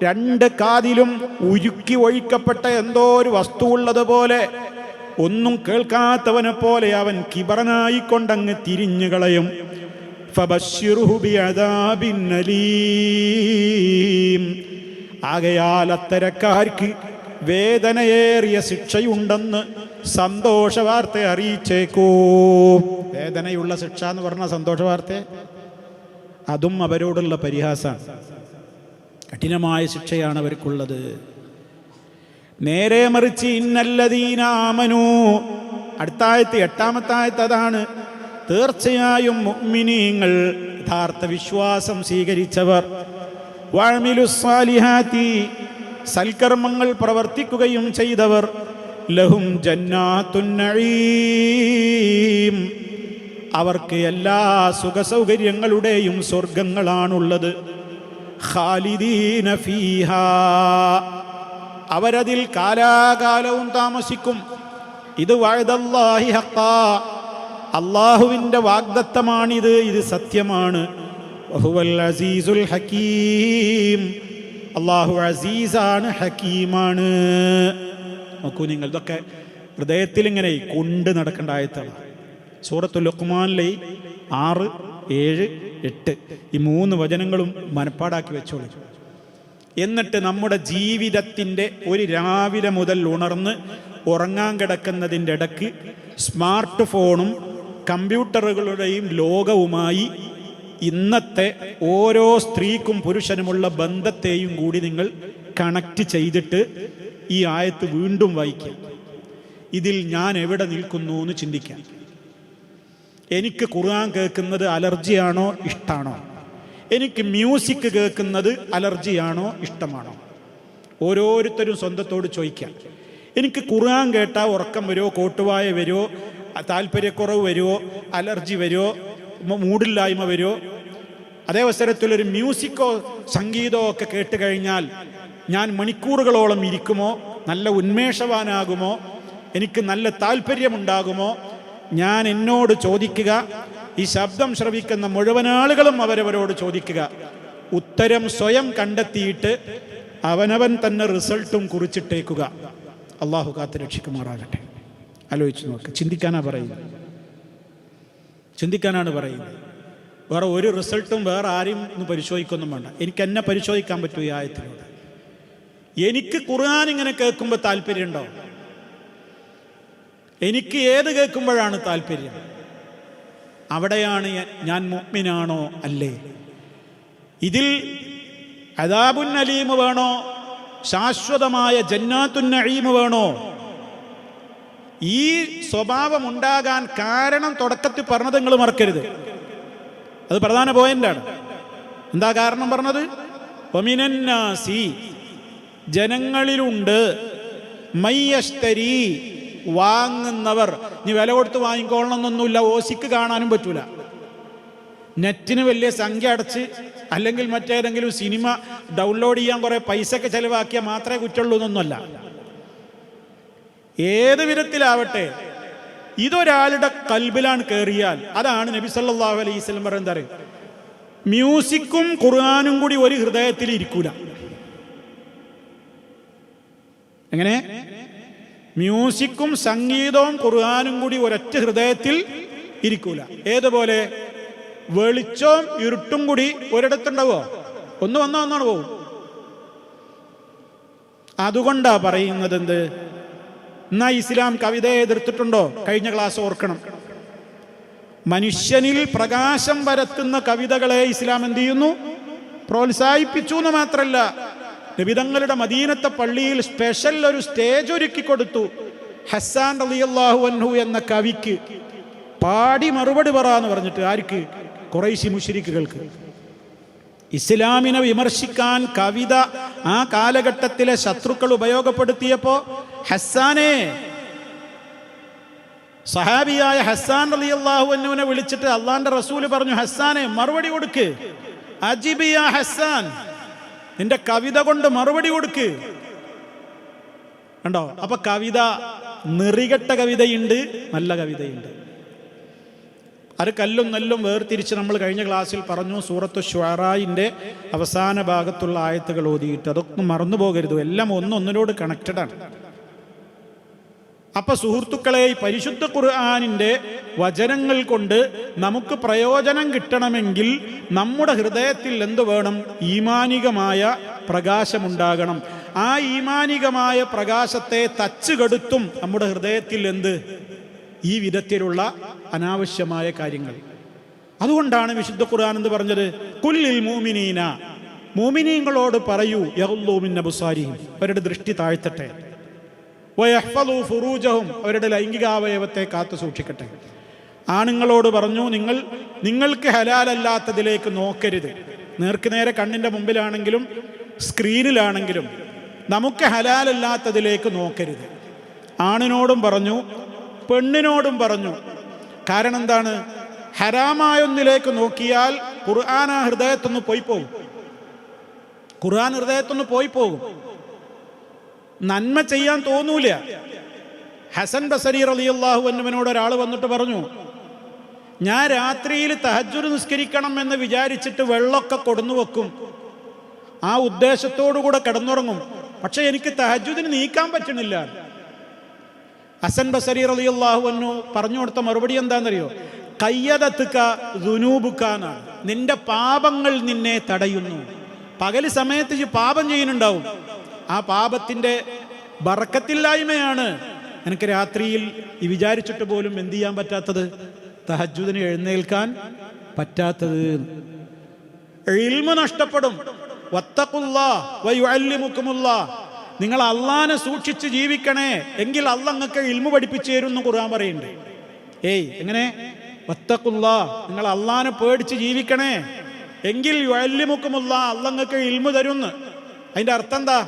Speaker 1: രണ്ട് കാതിലും ഉരുക്കി ഒഴിക്കപ്പെട്ട എന്തോ ഒരു വസ്തു ഉള്ളതുപോലെ, ഒന്നും കേൾക്കാത്തവനെ പോലെ അവൻ കിബറനായിക്കൊണ്ടങ്ങ് തിരിഞ്ഞു കളയും. ഫബശ്ശിറുഹു ബിഅദാബിൻ അലീം. ആകയാൽ അത്തരക്കാർക്ക് വേദനയേറിയ ശിക്ഷയുണ്ടെന്ന് സന്തോഷ വാർത്ത അറിയിച്ചേക്കൂ. വേദനയുള്ള ശിക്ഷ എന്ന് പറഞ്ഞ സന്തോഷ വാർത്ത, അതും അവരോടുള്ള പരിഹാസമാണ്. കഠിനമായ ശിക്ഷയാണ് അവർക്കുള്ളത്. നേരെ മറിച്ച് ഇന്നല്ലദീന ആമനൂ, അടുത്ത ആയത്ത്, 8-ാമത്തെ ആയത്ത് അതാണ്. തീർച്ചയായും മുഅ്മിനീങ്ങൾ, യഥാർത്ഥ വിശ്വാസം സ്വീകരിച്ചവർ, വഅമിലുസ്സാലിഹാത്തി, സൽക്കർമ്മങ്ങൾ പ്രവർത്തിക്കുകയും ചെയ്തവർ, ലഹും ജന്നാത്തുൻ നഈം, അവർക്ക് എല്ലാ സുഖസൗകര്യങ്ങളുടെയും സ്വർഗങ്ങളാണുള്ളത്. ഖാലിദീന ഫീഹാ, അവരതിൽ കാലാകാലവും താമസിക്കും. ഇത് വഅദല്ലാഹി ഹഖ്ഖാ, അല്ലാഹുവിൻ്റെ വാഗ്ദത്തമാണിത്, ഇത് സത്യമാണ്. വഹുവൽ അസീസുൽ ഹകീം, അല്ലാഹു അസീസാണ്, ഹക്കീമാണ്. നോക്കൂ നിങ്ങൾ, ഇതൊക്കെ ഹൃദയത്തിൽ ഇങ്ങനെ കൊണ്ട് നടക്കേണ്ട ആയത്താണ്. സൂറത്തുൽ ലുഖ്മാനിലെ 6, 7, 8 ഈ 3 വചനങ്ങളും മനപ്പാടാക്കി വെച്ചോളൂ. എന്നിട്ട് നമ്മുടെ ജീവിതത്തിൻ്റെ ഒരു രാവിലെ മുതൽ ഉണർന്ന് ഉറങ്ങാൻ കിടക്കുന്നതിൻ്റെ ഇടയ്ക്ക് സ്മാർട്ട് ഫോണും കമ്പ്യൂട്ടറുകളുടെയും ലോകവുമായി ഇന്നത്തെ ഓരോ സ്ത്രീക്കും പുരുഷനുമുള്ള ബന്ധത്തെയും കൂടി നിങ്ങൾ കണക്ട് ചെയ്തിട്ട് ഈ ആയത്ത് വീണ്ടും വായിക്കാം. ഇതിൽ ഞാൻ എവിടെ നിൽക്കുന്നു എന്ന് ചിന്തിക്കാം. എനിക്ക് ഖുർആൻ കേൾക്കുന്നത് അലർജിയാണോ ഇഷ്ടമാണോ? എനിക്ക് മ്യൂസിക് കേൾക്കുന്നത് അലർജിയാണോ ഇഷ്ടമാണോ? ഓരോരുത്തരും സ്വന്തത്തോട് ചോദിക്കാം. എനിക്ക് ഖുർആൻ കേട്ടാൽ ഉറക്കം വരുമോ, കോട്ടുവായ വരുമോ, താല്പര്യക്കുറവ് വരുമോ, അലർജി വരുമോ, മൂടില്ലായ്മ വരുമോ? അതേ അവസരത്തിലൊരു മ്യൂസിക്കോ സംഗീതമോ ഒക്കെ കേട്ട് കഴിഞ്ഞാൽ ഞാൻ മണിക്കൂറുകളോളം ഇരിക്കുമോ, നല്ല ഉന്മേഷവാനാകുമോ, എനിക്ക് നല്ല താല്പര്യമുണ്ടാകുമോ? ഞാൻ എന്നോട് ചോദിക്കുക, ഈ ശബ്ദം ശ്രവിക്കുന്ന മുഴുവൻ ആളുകളും അവരവരോട് ചോദിക്കുക. ഉത്തരം സ്വയം കണ്ടെത്തിയിട്ട് അവനവൻ തന്നെ റിസൾട്ടും കുറിച്ചിട്ടേക്കുക. അള്ളാഹു കാത്ത് രക്ഷിക്കുമാറാകട്ടെ. ആലോചിച്ച് നോക്ക്. ചിന്തിക്കാനാണ് പറയുന്നത്. വേറെ ഒരു റിസൾട്ടും വേറെ ആരെയും ഒന്ന് പരിശോധിക്കൊന്നും വേണ്ട. എനിക്ക് എന്നെ പരിശോധിക്കാൻ പറ്റും ഈ ആയത്തിലൂടെ. എനിക്ക് ഖുർആൻ ഇങ്ങനെ കേൾക്കുമ്പോൾ താല്പര്യമുണ്ടോ? എനിക്ക് ഏത് കേൾക്കുമ്പോഴാണ് താല്പര്യം? അവിടെയാണ് ഞാൻ മുഅ്മിനാണോ അല്ലേ? ഇതിൽ അദാബുൻ അലീം വേണോ, ശാശ്വതമായ ജന്നാത്തുൻ നഈം വേണോ? ഈ സ്വഭാവം ഉണ്ടാകാൻ കാരണം തുടക്കത്തിൽ പറഞ്ഞത് നിങ്ങൾ മറക്കരുത്. അത് പ്രധാന പോയിന്റാണ്. എന്താ കാരണം പറഞ്ഞത്? വമിനന്നാസി, ജനങ്ങളിലുണ്ട്, മയ്യശ്തരി, വാങ്ങുന്നവർ. നീ വില കൊടുത്ത് വാങ്ങിക്കോളണമെന്നൊന്നുമില്ല. ഓസിക്ക് കാണാനും പറ്റൂല. നെറ്റിന് വലിയ സംഖ്യ അടച്ച് അല്ലെങ്കിൽ മറ്റേതെങ്കിലും സിനിമ ഡൗൺലോഡ് ചെയ്യാൻ കുറേ പൈസയൊക്കെ ചെലവാക്കിയാൽ മാത്രമേ കുറ്റുള്ളൂ എന്നൊന്നുമല്ല. ഏത് വിധത്തിലാവട്ടെ, ഇതൊരാളുടെ കൽബിലാണ് കയറിയാൽ അതാണ് നബി സല്ലല്ലാഹു അലൈഹി വസല്ലം പറയുന്നത്. മ്യൂസിക്കും ഖുർആനും കൂടി ഒരു ഹൃദയത്തിൽ ഇരിക്കൂല. എങ്ങനെ? മ്യൂസിക്കും സംഗീതവും ഖുർആനും കൂടി ഒരൊറ്റ ഹൃദയത്തിൽ ഇരിക്കൂല. ഏതുപോലെ? വെളിച്ചവും ഇരുട്ടും കൂടി ഒരിടത്തുണ്ടാവോ? ഒന്നാണ് പോകും. അതുകൊണ്ടാ പറയുന്നത് എന്ത്? എന്നാ ഇസ്ലാം കവിതയെ എതിർത്തിട്ടുണ്ടോ? കഴിഞ്ഞ ക്ലാസ് ഓർക്കണം. മനുഷ്യനിൽ പ്രകാശം പരത്തുന്ന കവിതകളെ ഇസ്ലാം എന്ത് ചെയ്യുന്നു? പ്രോത്സാഹിപ്പിച്ചു എന്ന് മാത്രമല്ല, നബിതങ്ങളുടെ മദീനത്തെ പള്ളിയിൽ സ്പെഷ്യൽ ഒരു സ്റ്റേജ് ഒരുക്കി കൊടുത്തു. ഹസ്സാൻ റളിയല്ലാഹു അൻഹു എന്ന കവിക്ക് പാടി മറുപടി പറയാന്ന് പറഞ്ഞിട്ട്. ആർക്ക്? ഖുറൈശി മുശ്രിക്കുകൾക്ക്. ഇസ്ലാമിനെ വിമർശിക്കാൻ കവിത ആ കാലഘട്ടത്തിലെ ശത്രുക്കൾ ഉപയോഗപ്പെടുത്തിയപ്പോൾ ഹസ്സാനെ, സഹാബിയായ ഹസ്സാൻ റളിയല്ലാഹു അൻഹുവിനെ വിളിച്ചിട്ട് അള്ളാന്റെ റസൂല് പറഞ്ഞു, ഹസ്സാനെ മറുപടി കൊടുക്ക്, അജിബിയ ഹസ്സാൻ, നിന്റെ കവിത കൊണ്ട് മറുപടി കൊടുക്ക്. കണ്ടോ? അപ്പൊ കവിത, നെറികെട്ട കവിതയുണ്ട്, നല്ല കവിതയുണ്ട്. അത് കല്ലും നെല്ലും വേർതിരിച്ച് നമ്മൾ കഴിഞ്ഞ ക്ലാസ്സിൽ പറഞ്ഞു. സൂറത്തു ശുഅറായിൻ്റെ അവസാന ഭാഗത്തുള്ള ആയത്തുകൾ ഓതിയിട്ട് അതൊന്നും മറന്നു പോകരുത്. എല്ലാം ഒന്നൊന്നിനോട് കണക്റ്റഡാണ്. അപ്പൊ സുഹൃത്തുക്കളെ, ഈ പരിശുദ്ധ ഖുർആനിൻ്റെ വചനങ്ങൾ കൊണ്ട് നമുക്ക് പ്രയോജനം കിട്ടണമെങ്കിൽ നമ്മുടെ ഹൃദയത്തിൽ എന്ത് വേണം? ഈമാനികമായ പ്രകാശമുണ്ടാകണം. ആ ഈമാനികമായ പ്രകാശത്തെ തച്ചുകെടുത്തും നമ്മുടെ ഹൃദയത്തിൽ എന്ത്? ഈ വിധത്തിലുള്ള അനാവശ്യമായ കാര്യങ്ങൾ. അതുകൊണ്ടാണ് വിശുദ്ധ ഖുർആൻ എന്ന് പറഞ്ഞത്, കുല്ലിൽ മുഅ്മിനീന, മുഅ്മിനീങ്ങളോട് പറയൂ, യഗ്ളൂ മിൻ അബ്സാരിഹിം, അവരുടെ ദൃഷ്ടി താഴ്ത്തട്ടെ, വയഹ്ഫളൂ ഫുറൂജഹും, അവരുടെ ലൈംഗികാവയവത്തെ കാത്തു സൂക്ഷിക്കട്ടെ. ആണുങ്ങളോട് പറഞ്ഞു, നിങ്ങൾക്ക് ഹലാലല്ലാത്തതിലേക്ക് നോക്കരുത്. നേർക്ക് നേരെ കണ്ണിൻ്റെ മുമ്പിലാണെങ്കിലും സ്ക്രീനിലാണെങ്കിലും നമുക്ക് ഹലാലല്ലാത്തതിലേക്ക് നോക്കരുത്. ആണിനോടും പറഞ്ഞു, പെണ്ണിനോടും പറഞ്ഞു. കാരണം എന്താണ്? ഹറാമായൊന്നിലേക്ക് നോക്കിയാൽ ഖുർആൻ ആ ഹൃദയത്തൊന്ന് പോയി പോകും. ഖുർആൻ ഹൃദയത്തൊന്ന് പോയി പോകും. നന്മ ചെയ്യാൻ തോന്നൂല. ഹസൻ ബസരി റളിയല്ലാഹു അൻഹുവിനോട് ഒരാൾ വന്നിട്ട് പറഞ്ഞു, ഞാൻ രാത്രിയിൽ തഹജ്ജുദ് നിസ്കരിക്കണം എന്ന് വിചാരിച്ചിട്ട് വെള്ളമൊക്കെ കൊടുന്നു വെക്കും, ആ ഉദ്ദേശത്തോടുകൂടെ കിടന്നുറങ്ങും, പക്ഷെ എനിക്ക് തഹജ്ജുദിന് നീക്കാൻ പറ്റണില്ല. ഹസൻ ബസരി റളിയല്ലാഹു അൻഹു പറഞ്ഞു കൊടുത്ത മറുപടി എന്താണെന്നറിയോ? ഖയ്യദതുക ദുനൂബുകാനാണ്, നിന്റെ പാപങ്ങൾ നിന്നെ തടയുന്നു. പകൽ സമയത്ത് പാപം ചെയ്യുന്നുണ്ടാവും, ആ പാപത്തിൻ്റെ ബറക്കത്തില്ലായ്മയാണ് എനിക്ക് രാത്രിയിൽ ഈ വിചാരിച്ചിട്ട് പോലും എന്ത് ചെയ്യാൻ പറ്റാത്തത്? തഹജ്ജുദിന് എഴുന്നേൽക്കാൻ പറ്റാത്തത്. ഇൽമു നഷ്ടപ്പെടും. വത്തഖുല്ലാഹ് വയുഅല്ലിമുകുമുല്ലാഹ്, നിങ്ങൾ അള്ളാനെ സൂക്ഷിച്ച് ജീവിക്കണേ, എങ്കിൽ അള്ളാഹ് നിങ്ങൾക്ക് ഇൽമു പഠിപ്പിച്ചു തരും എന്ന് ഖുർആൻ പറയുന്നുണ്ട്. എങ്ങനെ? വത്തഖുല്ലാഹ്, നിങ്ങൾ അള്ളാനെ പേടിച്ച് ജീവിക്കണേ, എങ്കിൽ യുഅല്ലിമുകുമുല്ലാഹ്, അള്ളാഹ് നിങ്ങൾക്ക് ഇൽമു തരുന്ന്. അതിൻ്റെ അർത്ഥം എന്താ?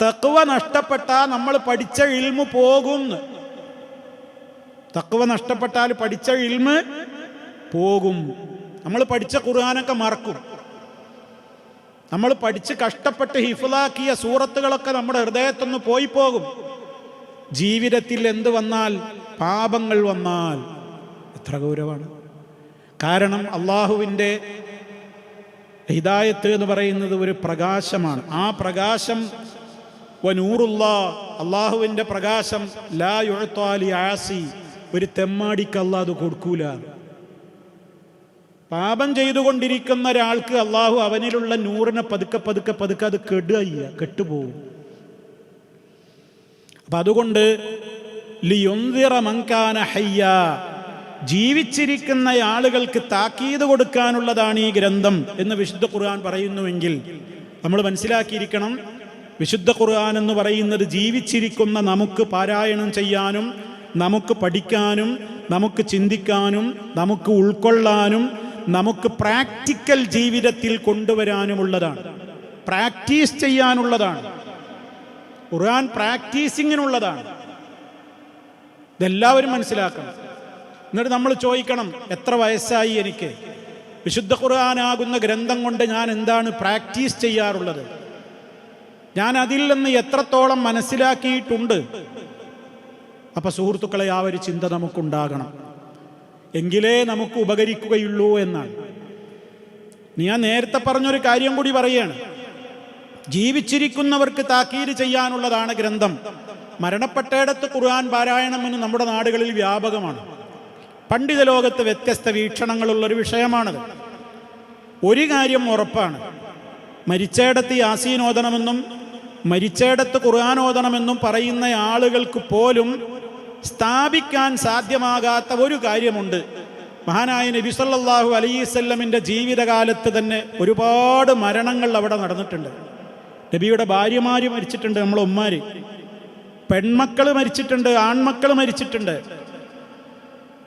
Speaker 1: തഖ്വ നഷ്ടപ്പെട്ടാൽ നമ്മൾ പഠിച്ച ഇൽമു പോകും. തഖ്വ നഷ്ടപ്പെട്ടാൽ പഠിച്ച ഇൽമു പോകും. നമ്മൾ പഠിച്ച ഖുർആനൊക്കെ മറക്കും. നമ്മൾ പഠിച്ച് കഷ്ടപ്പെട്ട് ഹിഫ്ളാക്കിയ സൂറത്തുകളൊക്കെ നമ്മുടെ ഹൃദയത്തൊന്ന് പോയി പോകും. ജീവിതത്തിൽ എന്ത് വന്നാൽ? പാപങ്ങൾ വന്നാൽ എത്ര ഗൗരവമാണ്. കാരണം അള്ളാഹുവിൻ്റെ ഹിദായത്ത് എന്ന് പറയുന്നത് ഒരു പ്രകാശമാണ്. ആ പ്രകാശം വനൂറുല്ലാഹ്, അള്ളാഹുവിൻ്റെ പ്രകാശം ലാ യുഅ്താ ലിആസി, ഒരു തെമ്മാടിക്ക് അള്ളാഹ് അത് കൊടുക്കൂല. പാപം ചെയ്തുകൊണ്ടിരിക്കുന്ന ഒരാൾക്ക് അള്ളാഹു അവനിലുള്ള നൂറിനെ പതുക്കെ പതുക്കെ പതുക്കെ അത് കെട്ടുപോകും. അപ്പം അതുകൊണ്ട് ലിയുൻദിറ മൻ കാന ഹയ്യ, ജീവിച്ചിരിക്കുന്ന ആളുകൾക്ക് താക്കീത് കൊടുക്കാനുള്ളതാണ് ഈ ഗ്രന്ഥം എന്ന് വിശുദ്ധ ഖുർആൻ പറയുന്നുവെങ്കിൽ നമ്മൾ മനസ്സിലാക്കിയിരിക്കണം, വിശുദ്ധ ഖുർആൻ എന്ന് പറയുന്നത് ജീവിച്ചിരിക്കുന്ന നമുക്ക് പാരായണം ചെയ്യാനും നമുക്ക് പഠിക്കാനും നമുക്ക് ചിന്തിക്കാനും നമുക്ക് ഉൾക്കൊള്ളാനും നമുക്ക് പ്രാക്ടിക്കൽ ജീവിതത്തിൽ കൊണ്ടുവരാനുമുള്ളതാണ്, പ്രാക്ടീസ് ചെയ്യാനുള്ളതാണ്. ഖുർആൻ പ്രാക്ടീസിങ്ങിനുള്ളതാണ്. ഇതെല്ലാവരും മനസ്സിലാക്കണം. എന്നിട്ട് നമ്മൾ ചോദിക്കണം, എത്ര വയസ്സായി എനിക്ക്? വിശുദ്ധ ഖുർആനാകുന്ന ഗ്രന്ഥം കൊണ്ട് ഞാൻ എന്താണ് പ്രാക്ടീസ് ചെയ്യാറുള്ളത്? ഞാൻ അതിൽ നിന്ന് എത്രത്തോളം മനസ്സിലാക്കിയിട്ടുണ്ട്? അപ്പം സുഹൃത്തുക്കളെ, ആ ഒരു ചിന്ത നമുക്കുണ്ടാകണം. എങ്കിലേ നമുക്ക് ഉപകരിക്കുകയുള്ളൂ എന്നാണ്. ഞാൻ നേരത്തെ പറഞ്ഞൊരു കാര്യം കൂടി പറയുകയാണ്. ജീവിച്ചിരിക്കുന്നവർക്ക് താക്കീത് ചെയ്യാനുള്ളതാണ് ഗ്രന്ഥം. മരണപ്പെട്ടയിടത്ത് ഖുർആൻ പാരായണമെന്ന് നമ്മുടെ നാടുകളിൽ വ്യാപകമാണ്. പണ്ഡിത ലോകത്ത് വ്യത്യസ്ത വീക്ഷണങ്ങളുള്ളൊരു വിഷയമാണത്. ഒരു കാര്യം ഉറപ്പാണ്, മരിച്ചയിടത്ത് യാസീൻ ഓതണമെന്നും മരിച്ചയിടത്ത് ഖുർആൻ ഓതണമെന്നും പറയുന്ന ആളുകൾക്ക് പോലും സ്ഥാപിക്കാൻ സാധ്യമാകാത്ത ഒരു കാര്യമുണ്ട്. മഹാനായ നബി സല്ലല്ലാഹു അലൈഹി വസല്ലമിൻ്റെ ജീവിതകാലത്ത് തന്നെ ഒരുപാട് മരണങ്ങൾ അവിടെ നടന്നിട്ടുണ്ട്. നബിയുടെ ഭാര്യമാർ മരിച്ചിട്ടുണ്ട്, നമ്മളെ ഉമ്മാര്, പെൺമക്കൾ മരിച്ചിട്ടുണ്ട്, ആൺമക്കൾ മരിച്ചിട്ടുണ്ട്,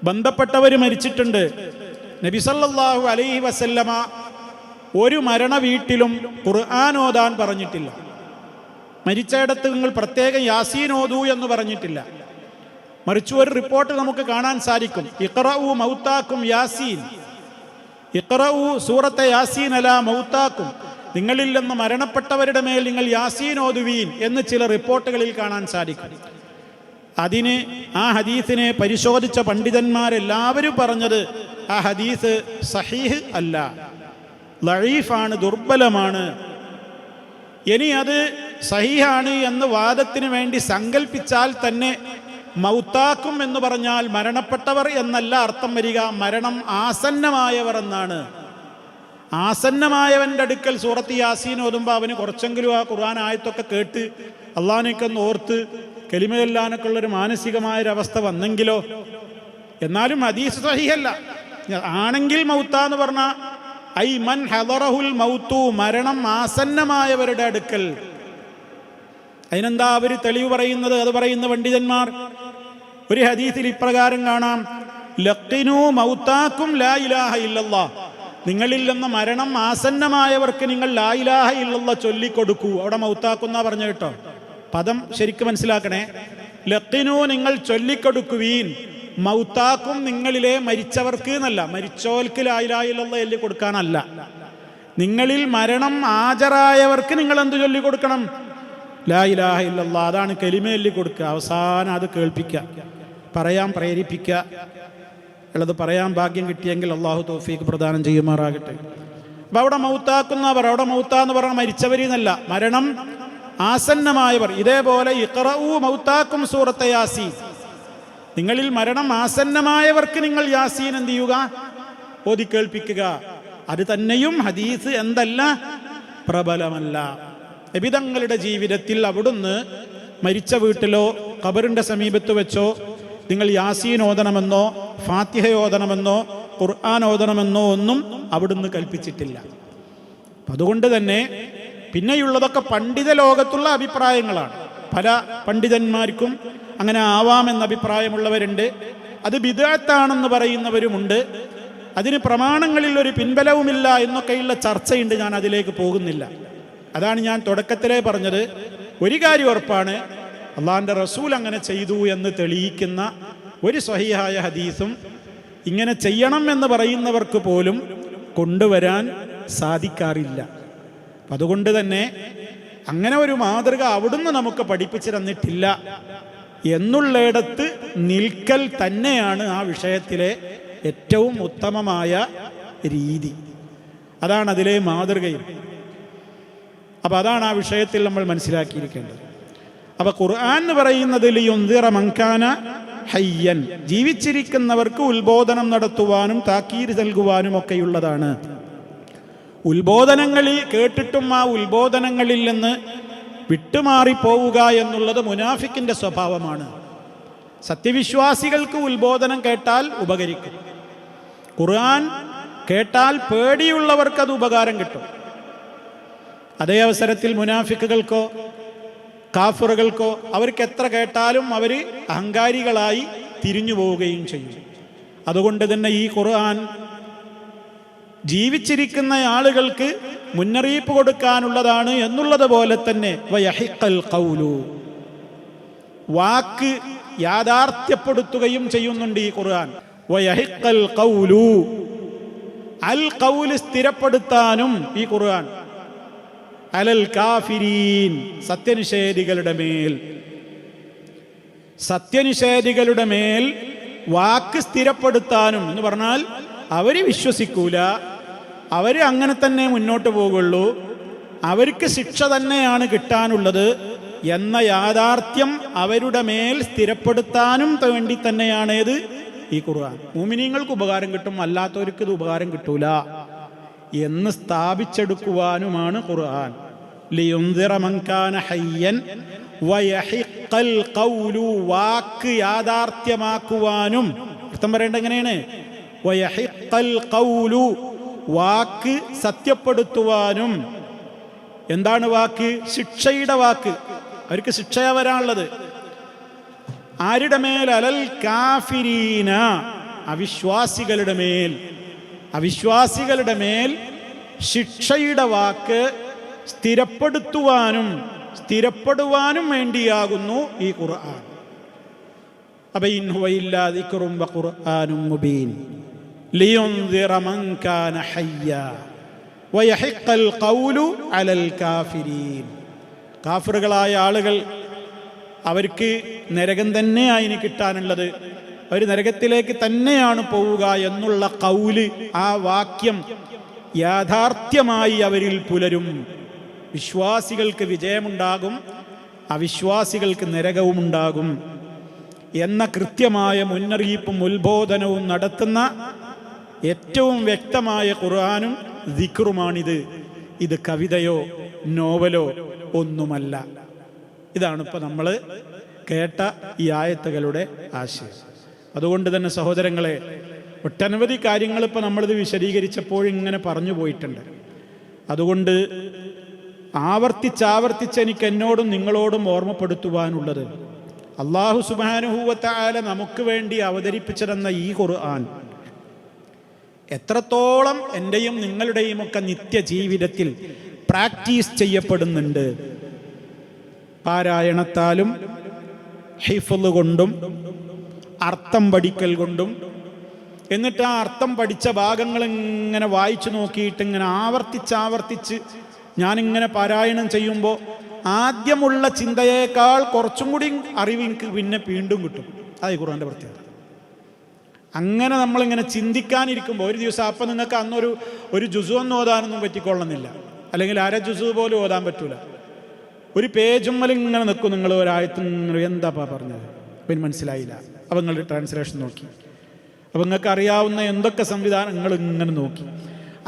Speaker 1: ബന്ധപ്പെട്ടവർ മരിച്ചിട്ടുണ്ട്. നബി സല്ലല്ലാഹു അലൈഹി വസല്ലമ ഒരു മരണ വീട്ടിലും ഖുർആൻ ഓതാൻ പറഞ്ഞിട്ടില്ല. മരിച്ചയിടത്ത് നിങ്ങൾ പ്രത്യേകം യാസീൻ ഓതൂ എന്ന് പറഞ്ഞിട്ടില്ല. മറിച്ച് ഒരു റിപ്പോർട്ട് നമുക്ക് കാണാൻ സാധിക്കും, ഇഖ്റഉ മൗതാക്കും യാസീൻ, ഇഖ്റഉ സൂറത്തെ യാസീൻ അലാ മൗതാക്കും, നിങ്ങളിൽ നിന്ന് മരണപ്പെട്ടവരുടെ മേൽ നിങ്ങൾ യാസീൻ ഓതുവീൻ എന്ന് ചില റിപ്പോർട്ടുകളിൽ കാണാൻ സാധിക്കും. ആ ഹദീസിനെ പരിശോധിച്ച പണ്ഡിതന്മാരെല്ലാവരും പറഞ്ഞത് ആ ഹദീസ് സഹീഹ് അല്ല, ലഈഫാണ്, ദുർബലമാണ്. ഇനി അത് സഹീഹാണ് എന്ന് വാദത്തിന് വേണ്ടി സങ്കല്പിച്ചാൽ തന്നെ മൗത്താക്കും എന്ന് പറഞ്ഞാൽ മരണപ്പെട്ടവർ എന്നല്ല അർത്ഥം വരിക, മരണം ആസന്നമായവർ എന്നാണ്. ആസന്നമായവൻ്റെ അടുക്കൽ സൂറത്ത് യാസീൻ ഓതുമ്പോൾ അവന് കുറച്ചെങ്കിലും ആ ഖുർആൻ ആയത്തൊക്കെ കേട്ട് അള്ളാഹിനെക്കൊന്ന് ഓർത്ത് കലിമ ചൊല്ലാനൊക്കെ ഉള്ളൊരു മാനസികമായൊരവസ്ഥ വന്നെങ്കിലോ. എന്നാലും ഹദീസ് സഹീഹല്ല. ആണെങ്കിൽ മൗത്താന്ന് പറഞ്ഞാൽ ഐ മൻ ഹദറഹുൽ മൗത്തു, മരണം ആസന്നമായവരുടെ അടുക്കൽ. അതിനെന്താ അവർ തെളിവ് പറയുന്നത്? അത് പറയുന്ന പണ്ഡിതന്മാർ ഒരു ഹദീസിൽ ഇപ്രകാരം കാണാം, ലഖിനു മൗതാക്കും ലാ ഇലാഹ ഇല്ലല്ലാഹ്, നിങ്ങളിൽ നിന്ന് മരണം ആസന്നമായവർക്ക് നിങ്ങൾ ലാ ഇലാഹ ഇല്ലല്ലാഹ് ചൊല്ലിക്കൊടുക്കൂ. അവിടെ മൗത്താക്കുന്ന പറഞ്ഞു കേട്ടോ, പദം ശരിക്കും മനസ്സിലാക്കണേ. ലഖിനു, നിങ്ങൾ ചൊല്ലിക്കൊടുക്കുവീൻ, മൗത്താക്കും നിങ്ങളിലെ മരിച്ചവർക്ക് എന്നല്ല, മരിച്ചോൽക്ക് ലാ ഇലാഹ ഇല്ലല്ലാഹ് ചൊല്ലി കൊടുക്കാനല്ല. നിങ്ങളിൽ മരണം ഹാജരായവർക്ക് നിങ്ങൾ എന്ത് ചൊല്ലിക്കൊടുക്കണം? ലാ ഇലാഹ ഇല്ലല്ലാഹ്. അതാണ് കലിമ ചൊല്ലി കൊടുക്കുക. അവസാനം അത് കേൾപ്പിക്കുക, പറയാൻ പ്രേരിപ്പിക്കുക. ഉള്ളത് പറയാൻ ഭാഗ്യം കിട്ടിയെങ്കിൽ അള്ളാഹു തൗഫീഖ് പ്രദാനം ചെയ്യുമാറാകട്ടെ. അപ്പം അവിടെ മൗത്താക്കുന്നവർ, അവിടെ മൗത്താന്ന് പറഞ്ഞാൽ മരിച്ചവരെന്നല്ല, മരണം ആസന്നമായവർ. ഇതേപോലെ ഇഖ്റഊ മൗത്താക്കും സൂറത്തെ യാസീൻ, നിങ്ങളിൽ മരണം ആസന്നമായവർക്ക് നിങ്ങൾ യാസീൻ എന്ത് ചെയ്യുക? ഓതി കേൾപ്പിക്കുക. അത് തന്നെയും ഹദീസ് എന്തല്ല, പ്രബലമല്ല. നബിതങ്ങളുടെ ജീവിതത്തിൽ അവിടുന്ന് മരിച്ച വീട്ടിലോ ഖബറിന്റെ സമീപത്ത് വെച്ചോ നിങ്ങൾ യാസീൻ ഓതണമെന്നോ ഫാത്തിഹ ഓതണമെന്നോ ഖുർആൻ ഓതണമെന്നോ ഒന്നും അവിടുന്ന് കൽപ്പിച്ചിട്ടില്ല. അതുകൊണ്ട് തന്നെ പിന്നെയുള്ളതൊക്കെ പണ്ഡിത ലോകത്തുള്ള അഭിപ്രായങ്ങളാണ്. പല പണ്ഡിതന്മാർക്കും അങ്ങനെ ആവാമെന്ന അഭിപ്രായമുള്ളവരുണ്ട്. അത് ബിദ്അത്താണെന്ന് പറയുന്നവരുമുണ്ട്. അതിന് പ്രമാണങ്ങളിൽ ഒരു പിൻബലവുമില്ല എന്നൊക്കെയുള്ള ചർച്ചയുണ്ട്. ഞാൻ അതിലേക്ക് പോകുന്നില്ല. അതാണ് ഞാൻ തുടക്കത്തിലേ പറഞ്ഞത്. ഒരു കാര്യം ഉറപ്പാണ്, അള്ളാഹിൻ്റെ റസൂൽ അങ്ങനെ ചെയ്തു എന്ന് തെളിയിക്കുന്ന ഒരു സ്വഹീഹായ ഹദീസും ഇങ്ങനെ ചെയ്യണം എന്ന് പറയുന്നവർക്ക് പോലും കൊണ്ടുവരാൻ സാധിക്കാറില്ല. അതുകൊണ്ട് തന്നെ അങ്ങനെ ഒരു മാതൃക അവിടുന്ന് നമുക്ക് പഠിപ്പിച്ചു തന്നിട്ടില്ല എന്നുള്ളിടത്ത് നിൽക്കൽ തന്നെയാണ് ആ വിഷയത്തിലെ ഏറ്റവും ഉത്തമമായ രീതി. അതാണ് അതിലെ മാതൃകയും. അപ്പം അതാണ് ആ വിഷയത്തിൽ നമ്മൾ മനസ്സിലാക്കിയിരിക്കേണ്ടത്. അപ്പം ഖുർആൻ എന്ന് പറയുന്നത് ലിയുൻദിറ മൻകാന ഹയ്യൻ, ജീവിച്ചിരിക്കുന്നവർക്ക് ഉത്ബോധനം നടത്തുവാനും താക്കീത് നൽകുവാനും ഒക്കെയുള്ളതാണ്. ഉത്ബോധനങ്ങളിൽ കേട്ടിട്ടും ആ ഉത്ബോധനങ്ങളിൽ നിന്ന് വിട്ടുമാറിപ്പോവുക എന്നുള്ളത് മുനാഫിക്കിന്റെ സ്വഭാവമാണ്. സത്യവിശ്വാസികൾക്ക് ഉത്ബോധനം കേട്ടാൽ ഉപകരിക്കും. ഖുർആൻ കേട്ടാൽ പേടിയുള്ളവർക്കത് ഉപകാരം കിട്ടും. അതേ അവസരത്തിൽ മുനാഫിക്കുകൾക്കോ കാഫിറുകൾക്കോ അവർക്ക് എത്ര കേട്ടാലും അവർ അഹങ്കാരികളായി തിരിഞ്ഞു പോവുകയും ചെയ്യും. അതുകൊണ്ട് തന്നെ ഈ ഖുർആൻ ജീവിച്ചിരിക്കുന്ന ആളുകൾക്ക് മുന്നറിയിപ്പ് കൊടുക്കാനുള്ളതാണ് എന്നുള്ളത് പോലെ തന്നെ വയഹിഖൽ ഖൗലു, വാക്ക് യാഥാർത്ഥ്യപ്പെടുത്തുകയും ചെയ്യുന്നുണ്ട് ഈ ഖുർആൻ. വയഹിഖൽ ഖൗലു, അൽ ഖൗൽ സ്ഥിരപ്പെടുത്താനും ഈ ഖുർആൻ അലൽ കാഫിരീൻ, സത്യനിഷേധികളുടെ മേൽ, സത്യനിഷേധികളുടെ മേൽ വാക്ക് സ്ഥിരപ്പെടുത്താനും എന്ന് പറഞ്ഞാൽ അവര് വിശ്വസിക്കൂല, അവര് അങ്ങനെ തന്നെ മുന്നോട്ട് പോകുള്ളൂ, അവർക്ക് ശിക്ഷ തന്നെയാണ് കിട്ടാനുള്ളത് എന്ന യാഥാർത്ഥ്യം അവരുടെ മേൽ സ്ഥിരപ്പെടുത്താനും വേണ്ടി തന്നെയാണ് ഇത് ഈ ഖുർആൻ. മുഅ്മിനീങ്ങൾക്ക് ഉപകാരം കിട്ടും, അല്ലാത്തവർക്ക് ഇത് ഉപകാരം കിട്ടൂല എന്ന് സ്ഥാപിച്ചെടുക്കുവാനുമാണ് ഖുർആൻ. ലിയുൻദിറ മൻ കാന ഹയ്യൻ വയഹിഖൽ ഖൗലു, വാക്ക് യാഥാർത്ഥ്യമാക്കുവാനും. അർത്ഥം പറയേണ്ടത് എങ്ങനെയാണ്? വയഹിഖൽ ഖൗലു, വാക്ക് സത്യപ്പെടുത്തുവാനും. എന്താണ് വാക്ക്? ശിക്ഷയുടെ വാക്ക്. അവർക്ക് ശിക്ഷയാ വരാനുള്ളത്. ആരുടെ മേൽ? അലൽ കാഫിരീന, അവിശ്വാസികളുടെ മേൽ. അവിശ്വാസികളുടെ മേൽ ശിക്ഷയുടെ വാക്ക് സ്ഥിരപ്പെടുവാനും വേണ്ടിയാകുന്നു ഈ ഖുർആൻ. അബൈൻ ഹുവ ഇല്ലാ ദിക്റും വഖുർആനും മുബീൻ ലിയുൻദിറ മൻ കാന ഹയ്യ വയഹിഖൽ ഖൗലു അലൽ കാഫിരീൻ. കാഫിറുകളായ ആളുകൾ, അവർക്ക് നരകം തന്നെയായി കിട്ടാനുള്ളത്. അവർ നരകത്തിലേക്ക് തന്നെയാണ് പോവുക എന്നുള്ള കൗല്, ആ വാക്യം യാഥാർത്ഥ്യമായി അവരിൽ പുലരും. വിശ്വാസികൾക്ക് വിജയമുണ്ടാകും, അവിശ്വാസികൾക്ക് നരകവുമുണ്ടാകും എന്ന കൃത്യമായ മുന്നറിയിപ്പും ഉത്ബോധനവും നടത്തുന്ന ഏറ്റവും വ്യക്തമായ ഖുർആനും ദിക്റുമാണിത്. ഇത് കവിതയോ നോവലോ ഒന്നുമല്ല. ഇതാണ് ഇപ്പോൾ നമ്മൾ കേട്ട ഈ ആയത്തുകളുടെ ആശയം. അതുകൊണ്ട് തന്നെ സഹോദരങ്ങളെ, ഒട്ടനവധി കാര്യങ്ങൾ ഇപ്പോൾ നമ്മളിത് വിശദീകരിച്ചപ്പോഴിങ്ങനെ പറഞ്ഞു പോയിട്ടുണ്ട്. അതുകൊണ്ട് ആവർത്തിച്ചാവർത്തിച്ച് എനിക്ക് എന്നോടും നിങ്ങളോടും ഓർമ്മപ്പെടുത്തുവാനുള്ളത്, അല്ലാഹു സുബ്ഹാനഹു വ തആല നമുക്ക് വേണ്ടി അവതരിപ്പിച്ചിരുന്ന ഈ ഖുർആൻ എത്രത്തോളം എൻ്റെയും നിങ്ങളുടെയും ഒക്കെ നിത്യജീവിതത്തിൽ പ്രാക്ടീസ് ചെയ്യപ്പെടുന്നുണ്ട്. പാരായണത്താലും ഹിഫ്ള് കൊണ്ടും അർത്ഥം പഠിക്കൽ കൊണ്ടും, എന്നിട്ട് ആ അർത്ഥം പഠിച്ച ഭാഗങ്ങൾ ഇങ്ങനെ വായിച്ചു നോക്കിയിട്ട് ഇങ്ങനെ ആവർത്തിച്ചാവർത്തിച്ച് ഞാനിങ്ങനെ പാരായണം ചെയ്യുമ്പോൾ ആദ്യമുള്ള ചിന്തയേക്കാൾ കുറച്ചും കൂടി അറിവ് എനിക്ക് പിന്നെ വീണ്ടും കിട്ടും. അത് ഈ ഖുർആൻ്റെ പ്രത്യേകത. അങ്ങനെ നമ്മളിങ്ങനെ ചിന്തിക്കാനിരിക്കുമ്പോൾ ഒരു ദിവസം അപ്പം നിങ്ങൾക്ക് ഒരു ജുസു ഒന്നും ഓതാനൊന്നും പറ്റിക്കൊള്ളുന്നില്ല, അല്ലെങ്കിൽ അര ജുസു പോലും ഓതാൻ പറ്റൂല. ഒരു പേജുമ്മൽ ഇങ്ങനെ നിൽക്കും, നിങ്ങൾ ഒരായത്ത് എന്താപ്പാ പറഞ്ഞത് പിന്നെ മനസ്സിലായില്ല. അപ്പം നിങ്ങൾ ട്രാൻസ്ലേഷൻ നോക്കി, അപ്പം നിങ്ങൾക്ക് അറിയാവുന്ന എന്തൊക്കെ സംവിധാനങ്ങൾ ഇങ്ങനെ നോക്കി,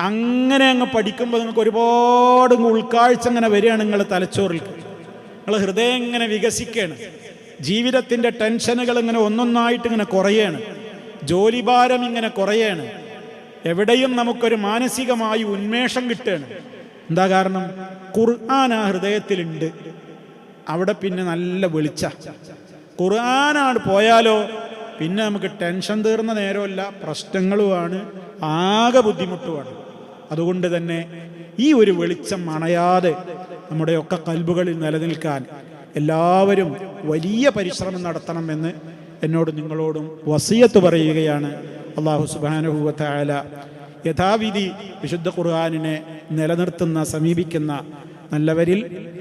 Speaker 1: അങ്ങനെ അങ്ങ് പഠിക്കുമ്പോൾ നിങ്ങൾക്ക് ഒരുപാട് ഉൾക്കാഴ്ച ഇങ്ങനെ വരികയാണ് നിങ്ങളുടെ തലച്ചോറിൽ. നിങ്ങൾ ഹൃദയം ഇങ്ങനെ വികസിക്കുകയാണ്, ജീവിതത്തിൻ്റെ ടെൻഷനുകൾ ഇങ്ങനെ ഒന്നൊന്നായിട്ട് ഇങ്ങനെ കുറയാണ്, ജോലിഭാരം ഇങ്ങനെ കുറയാണ്, എവിടെയും നമുക്കൊരു മാനസികമായി ഉന്മേഷം കിട്ടുകയാണ്. എന്താ കാരണം? ഖുർആൻ ആ ഹൃദയത്തിലുണ്ട്. അവിടെ പിന്നെ നല്ല വെളിച്ച. ഖുർആനാണ് പോയാലോ പിന്നെ നമുക്ക് ടെൻഷൻ തീർന്ന നേരമല്ല, പ്രശ്നങ്ങളുമാണ്, ആകെ ബുദ്ധിമുട്ടുമാണ്. അതുകൊണ്ട് തന്നെ ഈ ഒരു വെളിച്ചം അണയാതെ നമ്മുടെയൊക്കെ കൽബുകളിൽ നിലനിൽക്കാൻ എല്ലാവരും വലിയ പരിശ്രമം നടത്തണമെന്ന് എന്നോട് നിങ്ങളോടും വസിയത്ത് പറയുകയാണ്. അല്ലാഹു സുബ്ഹാനഹു വ തആല യഥാവിധി വിശുദ്ധ ഖുർആനിനെ നിലനിർത്തുന്ന സമീപിക്കുന്ന നല്ലവരിൽ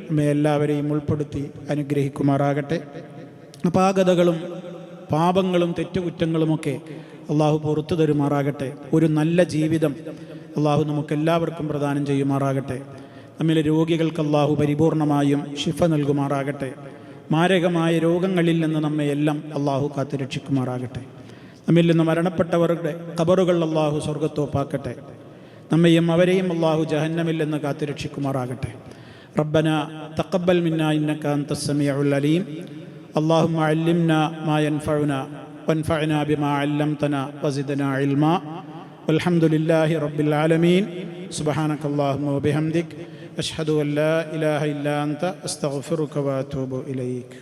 Speaker 1: നമ്മെ എല്ലാവരെയും ഉൾപ്പെടുത്തി അനുഗ്രഹിക്കുമാറാകട്ടെ. അപാകതകളും പാപങ്ങളും തെറ്റുകുറ്റങ്ങളുമൊക്കെ അള്ളാഹു പുറത്തു തരുമാറാകട്ടെ. ഒരു നല്ല ജീവിതം അള്ളാഹു നമുക്കെല്ലാവർക്കും പ്രദാനം ചെയ്യുമാറാകട്ടെ. നമ്മിലെ രോഗികൾക്ക് അള്ളാഹു പരിപൂർണമായും ശിഫ നൽകുമാറാകട്ടെ. മാരകമായ രോഗങ്ങളിൽ നിന്ന് നമ്മെ എല്ലാം അള്ളാഹു കാത്തുരക്ഷിക്കുമാറാകട്ടെ. നമ്മിൽ നിന്ന് മരണപ്പെട്ടവരുടെ ഖബറുകൾ അള്ളാഹു സ്വർഗത്തോപ്പാക്കട്ടെ. നമ്മയും അവരെയും അള്ളാഹു ജഹന്നമിൽ നിന്ന് കാത്തുരക്ഷിക്കുമാറാകട്ടെ. റബ്ബന തഖബ്ബൽ മിന്നാ ഇന്നക അൻതസ് സമീഉൽ അലീം. അല്ലാഹുമ്മ അല്ലിംനാ മാ യൻഫഉനാ വൻഫഅനാ ബിമാ അല്ലംതനാ വസിദ്നാ ഇൽമാ. വൽഹംദുലില്ലാഹി റബ്ബിൽ ആലമീൻ. സുബ്ഹാനകല്ലാഹുമ്മ വബിഹംദിക അഷ്ഹദു അൻ ലാ ഇലാഹ ഇല്ലാ അൻത അസ്തഗ്ഫിറുക വഅതൂബു ഇലൈക്.